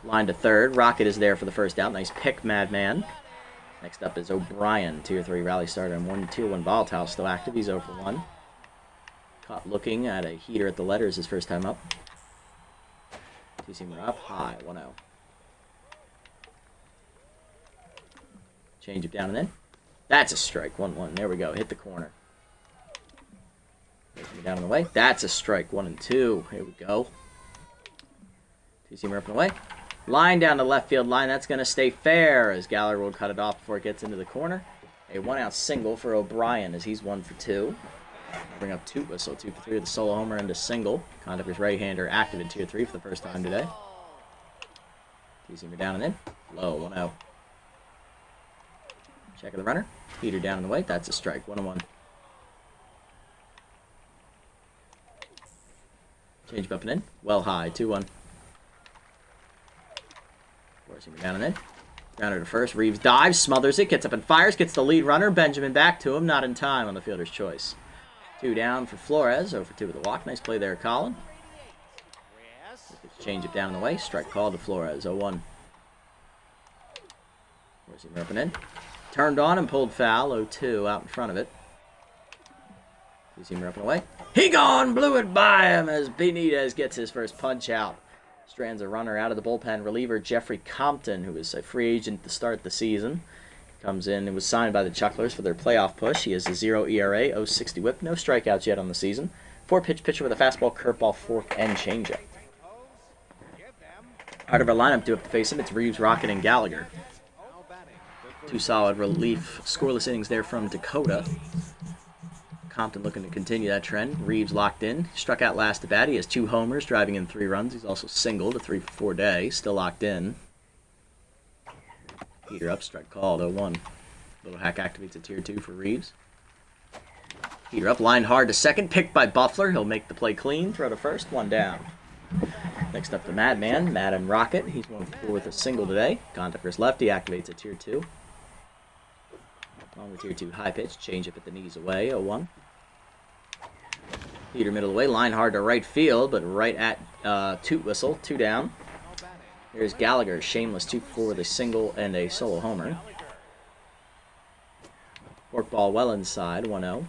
Line to third. Rocket is there for the first out. Nice pick, Madman. Next up is O'Brien. Tier 3 rally starter and 1-2-1 volatile still active. He's 0 for 1. Caught looking at a heater at the letters his first time up. 2-seamer up. High, 1-0. Change it down and in. That's a strike. 1-1. There we go. Hit the corner. Down and away. That's a strike. 1-2. Here we go. 2-seamer up and away. Line down the left field line. That's going to stay fair as Gallagher will cut it off before it gets into the corner. A 1-out single for O'Brien as he's 1 for 2. Bring up Toot Whistle. 2 for 3 with a solo homer and a single. Conductor's right-hander active in Tier 3 for the first time today. 2-seamer down and in. Low. 1-0. Check of the runner. Peter down and away. That's a strike. 1-1. Change up and in. Well high. 2-1. Forcing down and in. Grounder to first. Reeves dives, smothers it, gets up and fires, gets the lead runner. Benjamin back to him. Not in time on the fielder's choice. 2 down for Flores. 0 for 2 with a walk. Nice play there, Colin. Change it down and away. Strike call to Flores. 0-1. Forcing up and in. Turned on and pulled foul. 0-2 out in front of it. 2-seamer up and away. He gone! Blew it by him as Benitez gets his first punch out. Strands a runner out of the bullpen reliever Jeffrey Compton, who was a free agent to start the season. Comes in and was signed by the Chucklers for their playoff push. He has a 0 ERA, 0.60 whip, no strikeouts yet on the season. 4-pitch pitcher with a fastball, curveball, fork, and changeup. Part of our lineup to face him, it's Reeves, Rocket, and Gallagher. 2 solid relief scoreless innings there from Dakota. Compton looking to continue that trend. Reeves locked in. Struck out last at bat. He has 2 homers, driving in 3 runs. He's also singled a 3-for-4 day. Still locked in. Heater up, strike called, 0-1. Little hack activates a tier 2 for Reeves. Heater up, line hard to second, picked by Buffler. He'll make the play clean, throw to first, 1 down. Next up, the Madman, Madden Rocket. He's 1-for-4 with a single today. Contact first lefty, activates a tier 2. On the tier 2 high pitch, change up at the knees away, 0-1. Heater middle away, line hard to right field, but right at toot whistle, 2 down. Here's Gallagher, shameless 2-for-4 with a single and a solo homer. Fork ball well inside, 1-0.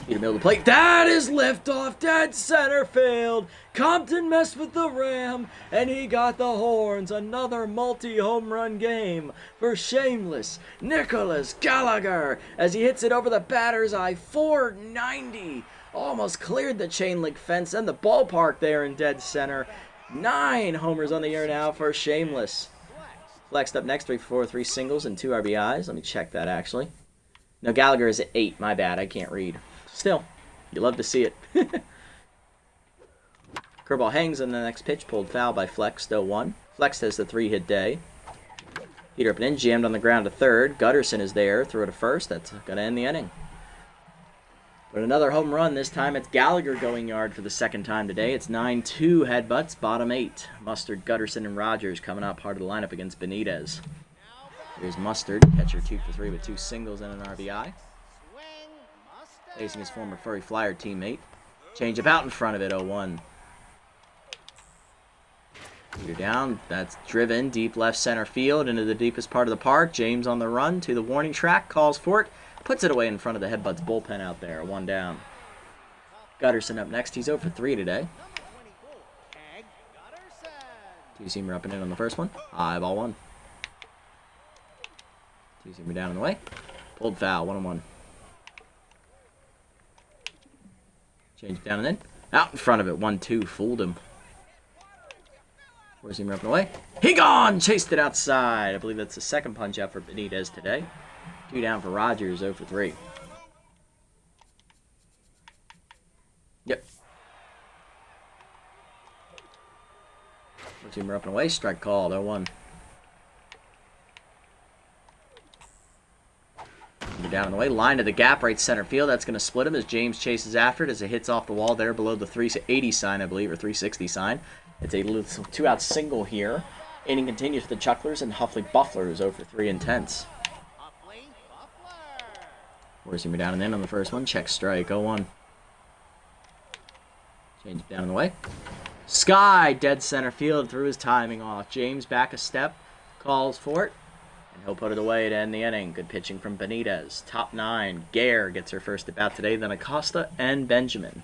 Heater middle of the plate. That is liftoff, dead center field. Compton messed with the Ram, and he got the horns. Another multi-home run game for shameless Nicholas Gallagher as he hits it over the batter's eye. 490. Almost cleared the chain link fence and the ballpark there in dead center. 9 homers on the year now for Shameless. Flexed up next, 3-for-4, 3 singles and 2 RBIs. Let me check that, actually. No, Gallagher is at 8. My bad, I can't read. Still, you love to see it. Curveball hangs on the next pitch, pulled foul by Flex, 0-1. Flex has the 3-hit day. Heater up and in, jammed on the ground to third. Gutterson is there, throw to first. That's going to end the inning. But another home run, this time it's Gallagher going yard for the second time today. It's 9-2 Headbutts, bottom 8. Mustard, Gutterson, and Rogers coming up, part of the lineup against Benitez. Here's Mustard, catcher 2-for-3 with 2 singles and an RBI. Facing his former Furry Flyer teammate. Change up out in front of it, 0-1. Heater down, that's driven deep left center field into the deepest part of the park. James on the run to the warning track, calls for it. Puts it away in front of the Headbutts bullpen out there. 1 down. Gutterson up next. He's 0-for-3 today. 2-seamer up and in on the first one. High ball 1. 2-seamer down and away. Pulled foul. 1-1. Change down and in. Out in front of it. 1-2. Fooled him. 4-seamer up and away. He gone! Chased it outside. I believe that's the second punch out for Benitez today. 2 down for Rogers, 0-for-3. Yep. 4-seamer up and away, strike called, 0-1. Down and away, line to the gap, right center field. That's going to split him as James chases after it as it hits off the wall there below the 380 sign, I believe, or 360 sign. It's a 2-out single here. Inning continues for the Chucklers and Huffley Buffler, who's 0-for-3 intense. 4-seamer down and in on the first one. Check strike. 0-1. Change it down and away. Sky, dead center field, threw his timing off. James back a step, calls for it, and he'll put it away to end the inning. Good pitching from Benitez. Top 9. Gare gets her first at bat today, then Acosta and Benjamin.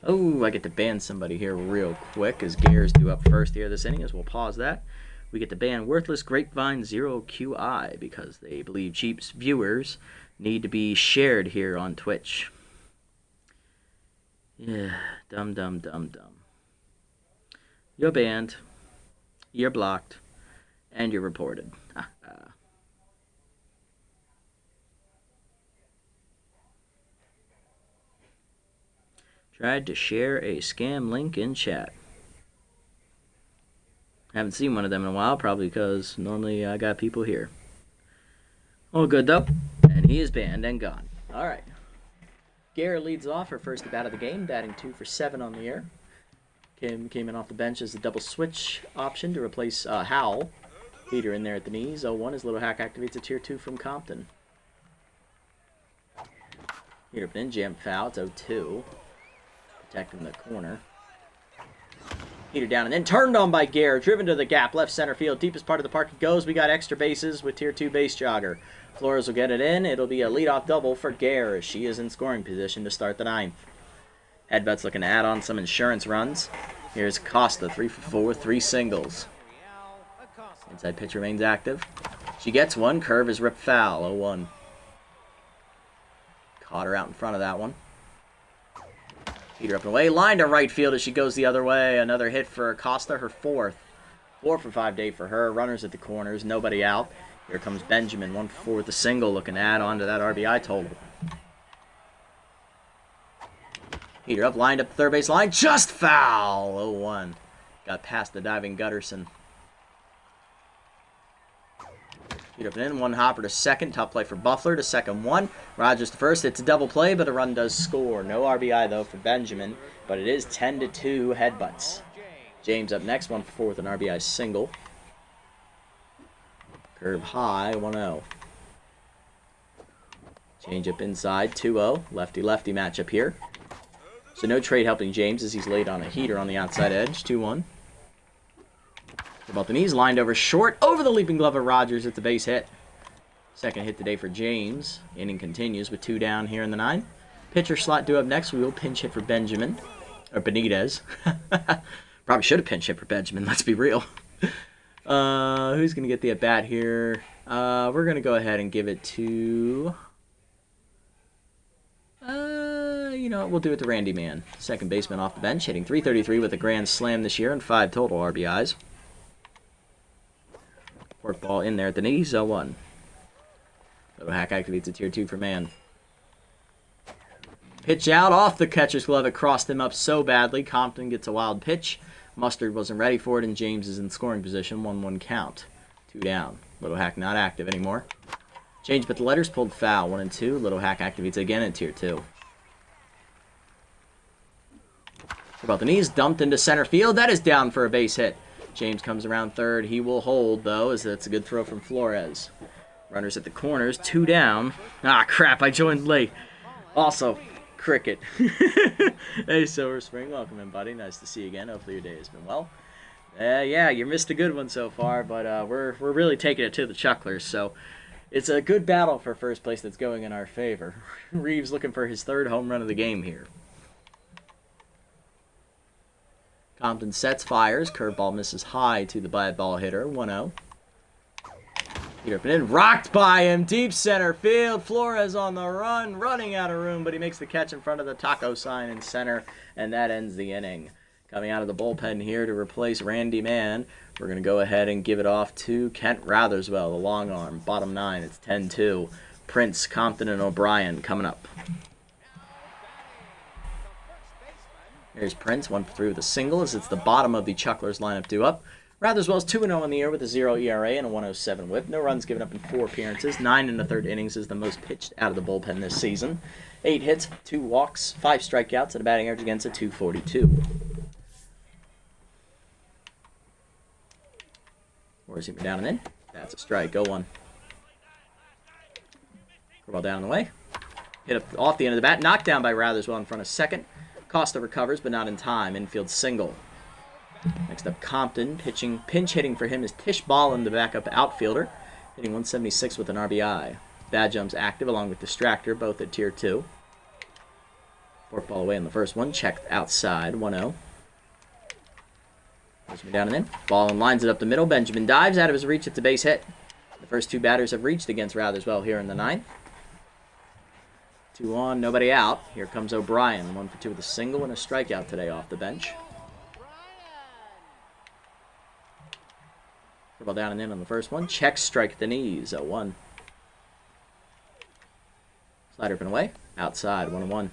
Oh, I get to ban somebody here real quick as Gare's due up first here this inning, as we'll pause that. We get to ban Worthless Grapevine 0QI because they believe cheap viewers need to be shared here on Twitch. Yeah, dumb. You're banned, you're blocked, and you're reported. Tried to share a scam link in chat. Haven't seen one of them in a while, probably because normally I got people here. All good, though. And he is banned and gone. All right. Gare leads off her first at bat of the game, batting 2-for-7 on the year. Came in off the bench as a double switch option to replace Howell. Heater in there at the knees. 0-1. His little hack activates a tier 2 from Compton. Heater up in, jam foul. It's 0-2. Protecting the corner. Heater down and then turned on by Gare. Driven to the gap. Left center field. Deepest part of the park it goes. We got extra bases with tier 2 base jogger. Flores will get it in. It'll be a leadoff double for Gare as she is in scoring position to start the 9th. Headbutts looking to add on some insurance runs. Here's Costa. 3-for-4. 3 singles. Inside pitch remains active. She gets one. Curve is ripped foul. 0-1. Caught her out in front of that one. Heater up and away. Line to right field as she goes the other way. Another hit for Acosta, her fourth. 4 for 5 day for her. Runners at the corners. Nobody out. Here comes Benjamin. 1 for 4 with a single. Looking to add on to that RBI total. Heater up. Lined up the third base line. Just foul. 0-1. Got past the diving Gutterson. Heater up and in. 1 hopper to second. Top play for Buffler to second 1. Rogers to first. It's a double play, but a run does score. No RBI, though, for Benjamin. But it is 10-2 Headbutts. James up next. 1 for 4 with an RBI single. Curve high. 1-0. Change up inside. 2-0. Lefty-lefty matchup here. So no trade helping James as he's laid on a heater on the outside edge. 2-1. About the knees, lined over short, over the leaping glove of Rogers at the base hit. Second hit today for James. Inning continues with 2 down here in the 9th. Pitcher slot due up next. We will pinch hit for Benjamin. Or Benitez. Probably should have pinch hit for Benjamin, let's be real. Who's going to get the at-bat here? We're going to go ahead and give it to... you know what? We'll do it to Randy Man. Second baseman off the bench, hitting .333 with a grand slam this year and 5 total RBIs. Fork ball in there at the knees, 0-1. Little hack activates a tier 2 for Man. Pitch out off the catcher's glove. It crossed him up so badly. Compton gets a wild pitch. Mustard wasn't ready for it, and James is in scoring position. 1-1 count. 2 down. Little hack not active anymore. Change but the letters pulled foul. 1 and 2. Little hack activates again in tier 2. About the knees, dumped into center field. That is down for a base hit. James comes around third. He will hold, though, as that's a good throw from Flores. Runners at the corners. 2 down. Ah, crap. I joined late. Also, cricket. Hey, Silver Spring. Welcome in, buddy. Nice to see you again. Hopefully your day has been well. Yeah, you missed a good one so far, but we're really taking it to the Chucklers, so it's a good battle for first place that's going in our favor. Reeves looking for his 3rd home run of the game here. Compton sets, fires. Curveball misses high to the bad ball hitter. 1-0. Heater up and in. Rocked by him. Deep center field. Flores on the run. Running out of room, but he makes the catch in front of the taco sign in center, and that ends the inning. Coming out of the bullpen here to replace Randy Man. We're going to go ahead and give it off to Kent Rotherswell, the long arm. Bottom 9. It's 10-2. Prince, Compton, and O'Brien coming up. Here's Prince, 1 for 3 with a single, as it's the bottom of the Chucklers lineup due up. Rotherswell's 2-0 in the year with a 0 ERA and a 107 whip. No runs given up in 4 appearances. 9 in the 3rd innings is the most pitched out of the bullpen this season. 8 hits, 2 walks, 5 strikeouts, and a batting average against a .242. Where's he down and in? That's a strike. 0-1. Ball down and away. Hit up off the end of the bat. Knocked down by Rotherswell in front of second. Costa recovers, but not in time. Infield single. Next up, Compton. Pinch hitting for him is Tish Ballin, the backup outfielder. Hitting 176 with an RBI. Bad Jump's active along with Distractor, both at tier 2. Fork ball away on the first one. Checked outside. 1-0. Goes down and in. Ballin lines it up the middle. Benjamin dives out of his reach at the base hit. The first 2 batters have reached against Rotherswell here in the 9th. 2 on, nobody out. Here comes O'Brien, 1 for 2 with a single and a strikeout today off the bench. Ball down and in on the first one. Check, strike at the knees. 0-1. Slider up and away. Outside. 1-1.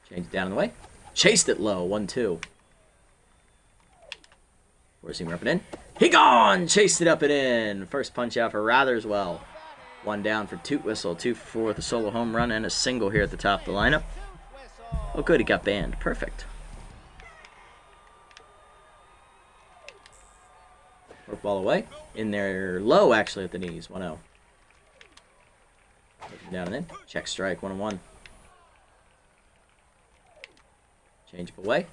Change it down and away. Chased it low. 1-2. Four-seamer up and in. He gone! Chased it up and in. First punch out for Rotherswell. 1 down for Toot Whistle. 2 for 4 with a solo home run and a single here at the top of the lineup. Oh, good. He got banned. Perfect. Work ball away. In there low, actually, at the knees. 1-0. Down and in. Check strike. 1-1. Change up away.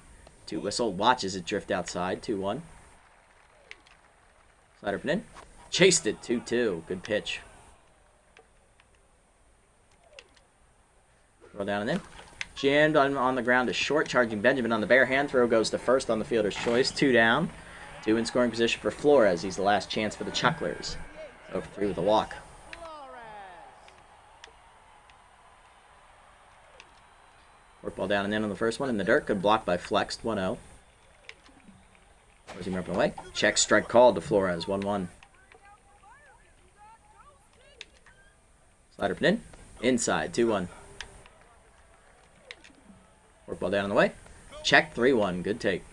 Toot Whistle watches it drift outside. 2-1. Slider up and in. Chased it. 2-2. Good pitch. Roll down and in. Jammed on the ground is short. Charging Benjamin on the bare hand. Throw goes to first on the fielder's choice. 2 down. Two in scoring position for Flores. He's the last chance for the Chucklers. Over 3 with a walk. Work ball down and in on the first one in the dirt. Good block by Flexed. 1-0. Where's he ripping away? Check strike called to Flores. 1-1. Slider put in. Inside. 2-1. Work ball down on the way. Check. 3-1. Good take.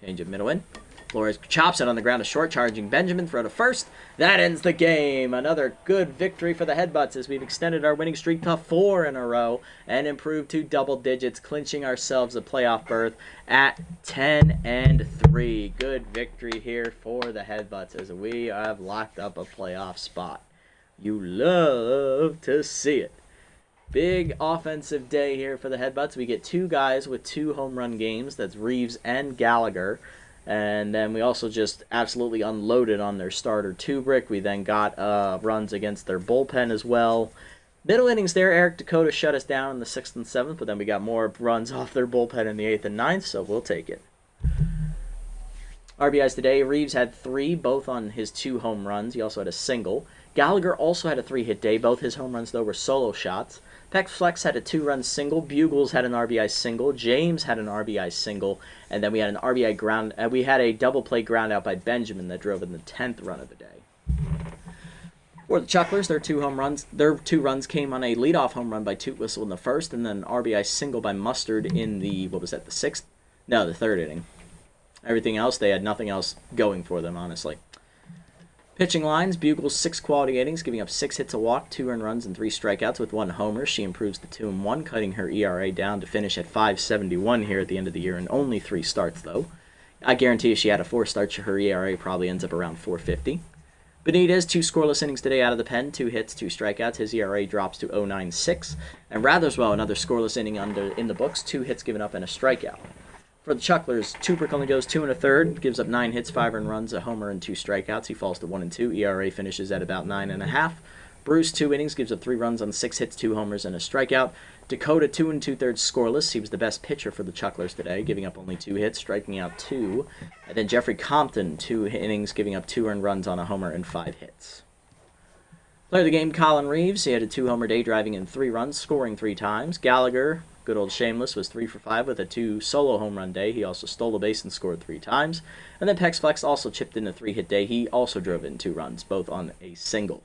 Change of middle in. Flores chops it on the ground. A short charging Benjamin. Throw to first. That ends the game. Another good victory for the Headbutts as we've extended our winning streak to 4 in a row and improved to double digits, clinching ourselves a playoff berth at 10-3. Good victory here for the Headbutts as we have locked up a playoff spot. You love to see it. Big offensive day here for the Headbutts. We get 2 guys with 2 home run games. That's Reeves and Gallagher. And then we also just absolutely unloaded on their starter Tubrick. We then got runs against their bullpen as well. Middle innings there, Eric Dakota shut us down in the 6th and 7th, but then we got more runs off their bullpen in the 8th and 9th, so we'll take it. RBIs today, Reeves had 3, both on his 2 home runs. He also had a single. Gallagher also had a 3-hit day. Both his home runs, though, were solo shots. Peck Flex had a 2-run single. Bugles had an RBI single. James had an RBI single. And then we had an RBI ground. We had a double play ground out by Benjamin that drove in the 10th run of the day. For the Chucklers, their 2 runs came on a leadoff home run by Toot Whistle in the 1st, and then an RBI single by Mustard in the, the 6th? No, the 3rd inning. Everything else, they had nothing else going for them, honestly. Pitching lines, Bugles 6 quality innings, giving up 6 hits, a walk, 2 earned runs, and 3 strikeouts with 1 homer. She improves to 2-1, cutting her ERA down to finish at 5.71 here at the end of the year, and only 3 starts, though. I guarantee if she had a 4 starts, her ERA probably ends up around 4.50. Benitez, 2 scoreless innings today out of the pen, 2 hits, 2 strikeouts. His ERA drops to 0.96. And Ratherswell, another scoreless inning in the books, 2 hits given up and a strikeout. For the Chucklers, Tubrick only goes 2 1/3, gives up 9 hits, 5 earned runs, a homer, and 2 strikeouts. He falls to 1-2. ERA finishes at about 9.5. Bruce, 2 innings, gives up 3 runs on 6 hits, 2 homers, and a strikeout. Dakota, 2 2/3 scoreless. He was the best pitcher for the Chucklers today, giving up only 2 hits, striking out 2. And then Jeffrey Compton, 2 innings, giving up 2 earned runs on a homer and 5 hits. Player of the game, Colin Reeves. He had a 2-homer day, driving in 3 runs, scoring 3 times. Gallagher, good old Shameless, was 3 for 5 with a 2 solo home run day. He also stole a base and scored 3 times. And then Pex Flex also chipped in a 3-hit day. He also drove in 2 runs, both on a single.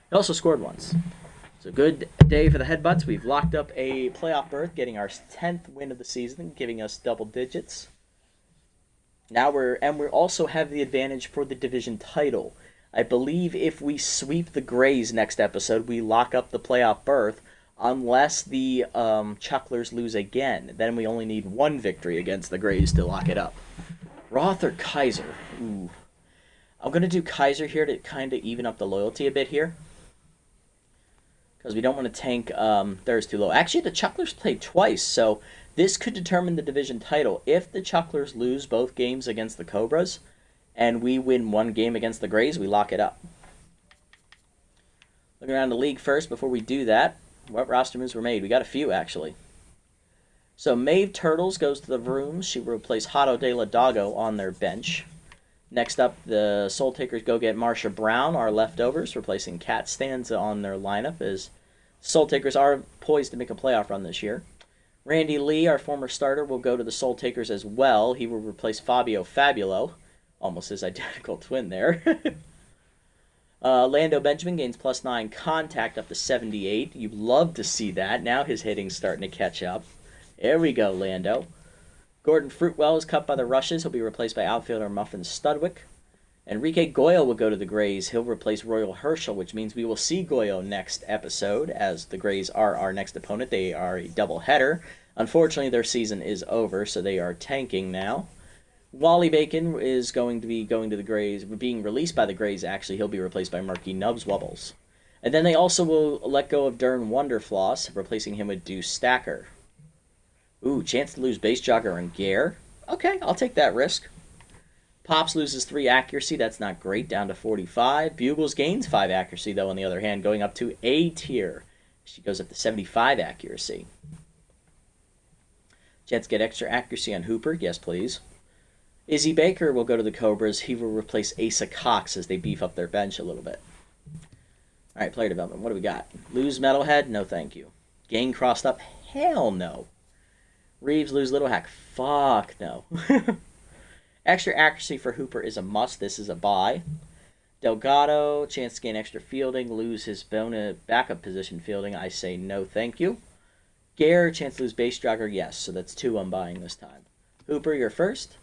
He also scored once. So good day for the Headbutts. We've locked up a playoff berth, getting our 10th win of the season, giving us double digits. Now we also have the advantage for the division title. I believe if we sweep the Grays next episode, we lock up the playoff berth. Unless the Chucklers lose again. Then we only need 1 victory against the Grays to lock it up. Roth or Kaiser? Ooh. I'm going to do Kaiser here to kind of even up the loyalty a bit here. Because we don't want to tank theirs too low. Actually, the Chucklers played twice, so this could determine the division title. If the Chucklers lose both games against the Cobras, and we win 1 game against the Grays, we lock it up. Looking around the league first before we do that. What roster moves were made? We got a few, actually. So Maeve Turtles goes to the Vrooms. She will replace Hato de la Dago on their bench. Next up, the Soul Takers go get Marsha Brown, our leftovers, replacing Kat Stanza on their lineup, as Soul Takers are poised to make a playoff run this year. Randy Lee, our former starter, will go to the Soul Takers as well. He will replace Fabio Fabulo. Almost his identical twin there. Lando Benjamin gains +9 contact up to 78. You love to see that. Now his hitting's starting to catch up. There we go, Lando. Gordon Fruitwell is cut by the Rushes. He'll be replaced by outfielder Muffin Studwick. Enrique Goyo will go to the Grays. He'll replace Royal Herschel, which means we will see Goyo next episode, as the Grays are our next opponent. They are a doubleheader. Unfortunately, their season is over, so they are tanking now. Wally Bacon is going to be going to the Grays, being released by the Grays, actually. He'll be replaced by Murky Nubs Wubbles. And then they also will let go of Dern Wonderfloss, replacing him with Deuce Stacker. Ooh, chance to lose Base Jogger and Gare. Okay, I'll take that risk. Pops loses 3 accuracy. That's not great, down to 45. Bugles gains 5 accuracy, though, on the other hand, going up to A tier. She goes up to 75 accuracy. Jets get extra accuracy on Hooper. Yes, please. Izzy Baker will go to the Cobras. He will replace Asa Cox as they beef up their bench a little bit. All right, player development. What do we got? Lose Metalhead? No, thank you. Gain crossed up? Hell no. Reeves lose Little Hack? Fuck no. Extra accuracy for Hooper is a must. This is a buy. Delgado, chance to gain extra fielding, lose his bonus backup position fielding. I say no, thank you. Gare, chance to lose base jogger, yes. So that's 2 I'm buying this time. Hooper, you're first.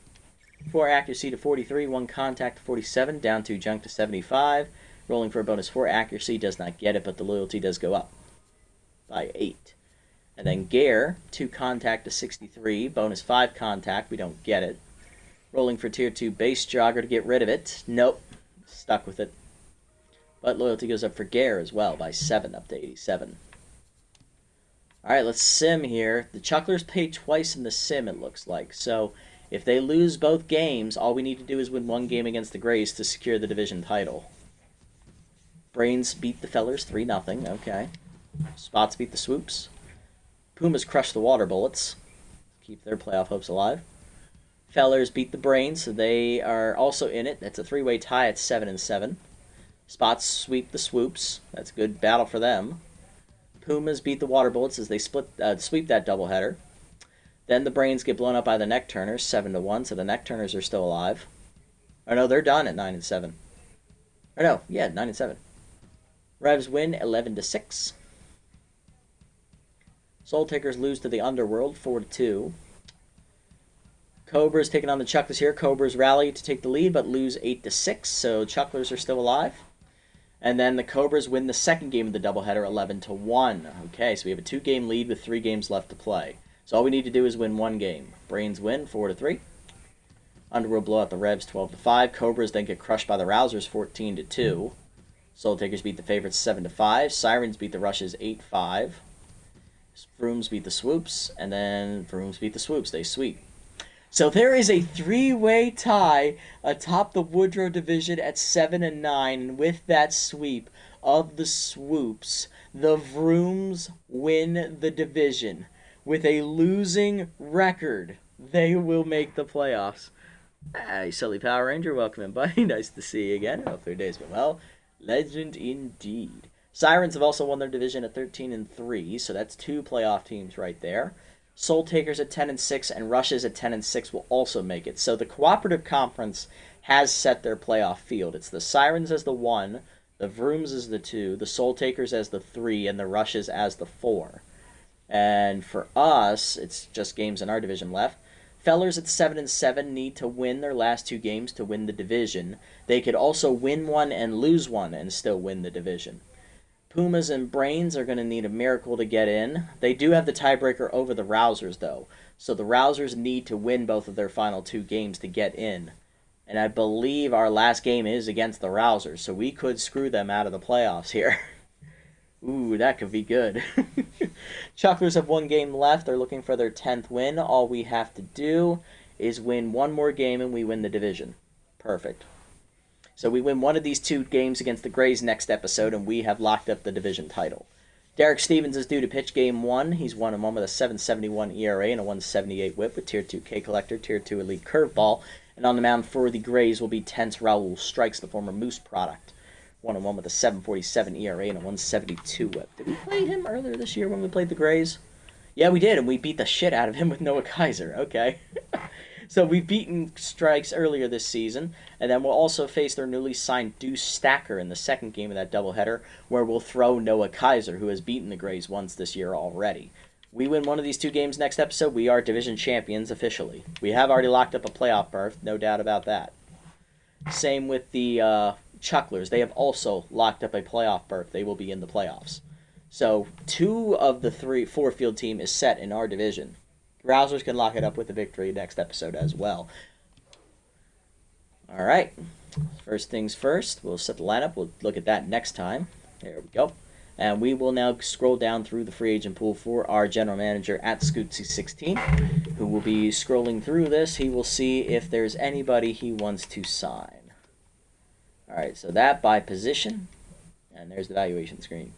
4 accuracy to 43, 1 contact to 47, down 2 junk to 75. Rolling for a bonus 4 accuracy, does not get it, but the loyalty does go up by 8. And then Gare, 2 contact to 63, bonus 5 contact, we don't get it. Rolling for tier 2 base jogger to get rid of it. Nope, stuck with it. But loyalty goes up for Gare as well by 7 up to 87. Alright, let's sim here. The Chucklers pay twice in the sim, it looks like. So if they lose both games, all we need to do is win 1 game against the Grays to secure the division title. Brains beat the Fellers 3-0. Okay. Spots beat the Swoops. Pumas crush the Water Bullets. Keep their playoff hopes alive. Fellers beat the Brains, so they are also in it. That's a 3-way tie at 7-7. Spots sweep the Swoops. That's a good battle for them. Pumas beat the Water Bullets as they sweep that doubleheader. Then the Brains get blown up by the Neck Turners 7-1, so the Neck Turners are still alive. Or no, they're done at 9-7. Or no, yeah, 9-7. Revs win 11-6. Soul Takers lose to the Underworld 4-2. Cobras taking on the Chucklers here. Cobras rally to take the lead, but lose 8-6, so Chucklers are still alive. And then the Cobras win the second game of the doubleheader 11-1. Okay, so we have a 2-game lead with 3 games left to play. So all we need to do is win 1 game. Brains win 4-3. Underworld blow out the Revs 12-5. Cobras then get crushed by the Rousers 14-2. Soul Takers beat the favorites 7-5. Sirens beat the Rushes 8-5. Vrooms beat the Swoops, and then Vrooms beat the Swoops. They sweep. So there is a 3-way tie atop the Woodrow division at 7-9, and with that sweep of the Swoops, the Vrooms win the division. With a losing record, they will make the playoffs. Hey, Sully Power Ranger, welcome in, buddy. Nice to see you again. Hope your day's been well. Legend indeed. Sirens have also won their division at 13-3, so that's 2 playoff teams right there. Soul Takers at 10-6 and Rushes at 10-6 will also make it. So the Cooperative Conference has set their playoff field. It's the Sirens as the 1, the Vrooms as the 2, the Soul Takers as the 3, and the Rushes as the 4. And for us, it's just games in our division left. Fellers at 7-7 need to win their last 2 games to win the division. They could also win 1 and lose 1 and still win the division. Pumas and Brains are going to need a miracle to get in. They do have the tiebreaker over the Rousers, though. So the Rousers need to win both of their final 2 games to get in. And I believe our last game is against the Rousers, so we could screw them out of the playoffs here. Ooh, that could be good. Chucklers have 1 game left. They're looking for their 10th win. All we have to do is win 1 more game and we win the division. Perfect. So we win 1 of these 2 games against the Grays next episode, and we have locked up the division title. Derek Stevens is due to pitch game 1. He's 1-1 with a 7.71 ERA and a 1.78 whip with Tier 2 K Collector, Tier 2 Elite Curveball. And on the mound for the Grays will be Tense Raul Strikes, the former Moose product. 1-1 with a 7.47 ERA and a 1.72 whip. Did we play him earlier this year when we played the Grays? Yeah, we did, and we beat the shit out of him with Noah Kaiser. Okay. So we've beaten Strikes earlier this season, and then we'll also face their newly signed Deuce Stacker in the second game of that doubleheader, where we'll throw Noah Kaiser, who has beaten the Grays once this year already. We win 1 of these 2 games next episode, we are division champions officially. We have already locked up a playoff berth, no doubt about that. Same with the Chucklers. They have also locked up a playoff berth. They will be in the playoffs. So 2 of the 4 field team is set in our division. Rousers can lock it up with a victory next episode as well. All right. First things first, we'll set the lineup. We'll look at that next time. There we go. And we will now scroll down through the free agent pool for our general manager at Scootsy16, who will be scrolling through this. He will see if there's anybody he wants to sign. All right, so that by position. And there's the valuation screen.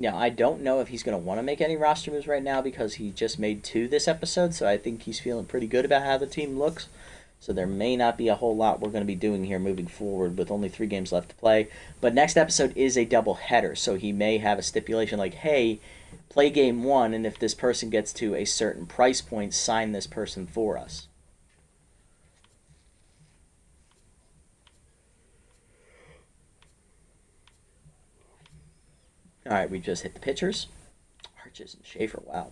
Yeah, I don't know if he's going to want to make any roster moves right now because he just made 2 this episode, so I think he's feeling pretty good about how the team looks. So there may not be a whole lot we're going to be doing here moving forward with only 3 games left to play. But next episode is a double header, so he may have a stipulation like, hey, play game 1, and if this person gets to a certain price point, sign this person for us. All right, we just hit the pitchers. Arches and Schaefer, wow.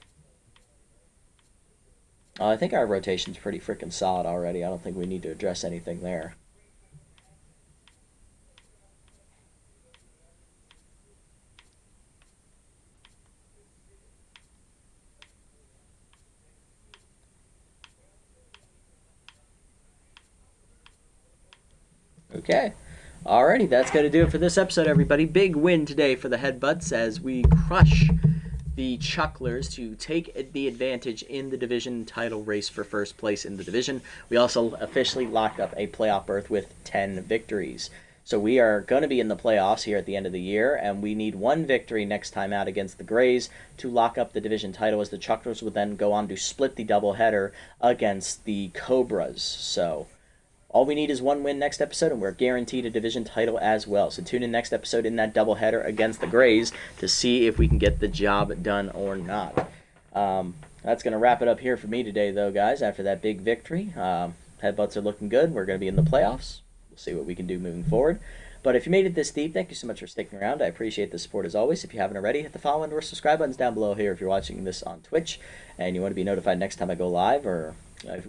I think our rotation's pretty freaking solid already. I don't think we need to address anything there. Okay. Alrighty, that's going to do it for this episode, everybody. Big win today for the Headbutts as we crush the Chucklers to take the advantage in the division title race for first place in the division. We also officially locked up a playoff berth with 10 victories. So we are going to be in the playoffs here at the end of the year, and we need 1 victory next time out against the Grays to lock up the division title, as the Chucklers would then go on to split the doubleheader against the Cobras. So all we need is 1 win next episode, and we're guaranteed a division title as well. So tune in next episode in that doubleheader against the Grays to see if we can get the job done or not. That's going to wrap it up here for me today, though, guys. After that big victory, Headbutts are looking good. We're going to be in the playoffs. We'll see what we can do moving forward. But if you made it this deep, thank you so much for sticking around. I appreciate the support as always. If you haven't already, hit the follow and or subscribe buttons down below here if you're watching this on Twitch and you want to be notified next time I go live, or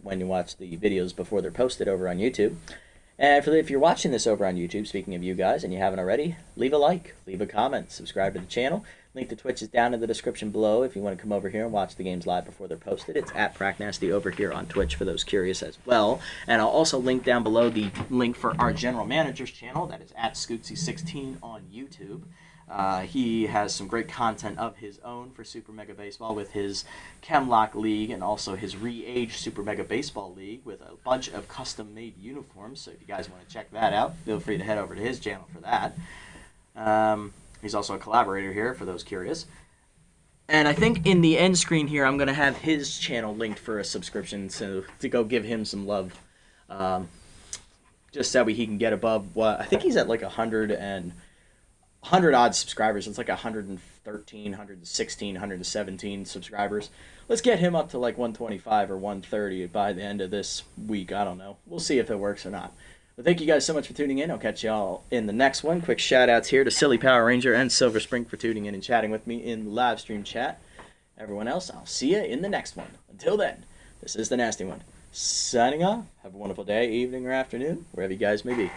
when you watch the videos before they're posted over on YouTube. And if you're watching this over on YouTube, speaking of you guys, and you haven't already, leave a like, leave a comment, subscribe to the channel. Link to Twitch is down in the description below if you want to come over here and watch the games live before they're posted. It's at PracNasty over here on Twitch for those curious as well. And I'll also link down below the link for our general manager's channel. That is at Scootsy16 on YouTube. He has some great content of his own for Super Mega Baseball with his Chemlock League and also his Re-Age Super Mega Baseball League with a bunch of custom-made uniforms. So if you guys want to check that out, feel free to head over to his channel for that. He's also a collaborator here for those curious. And I think in the end screen here, I'm going to have his channel linked for a subscription to go give him some love. Just so he can get above what I think he's at like 100 odd subscribers. It's like 113, 116, 117 subscribers. Let's get him up to like 125 or 130 by the end of this week. I don't know. We'll see if it works or not. But thank you guys so much for tuning in. I'll catch y'all in the next one. Quick shout outs here to Silly Power Ranger and Silver Spring for tuning in and chatting with me in live stream chat. Everyone else, I'll see you in the next one. Until then, this is the Nasty One. Signing off. Have a wonderful day, evening, or afternoon, wherever you guys may be.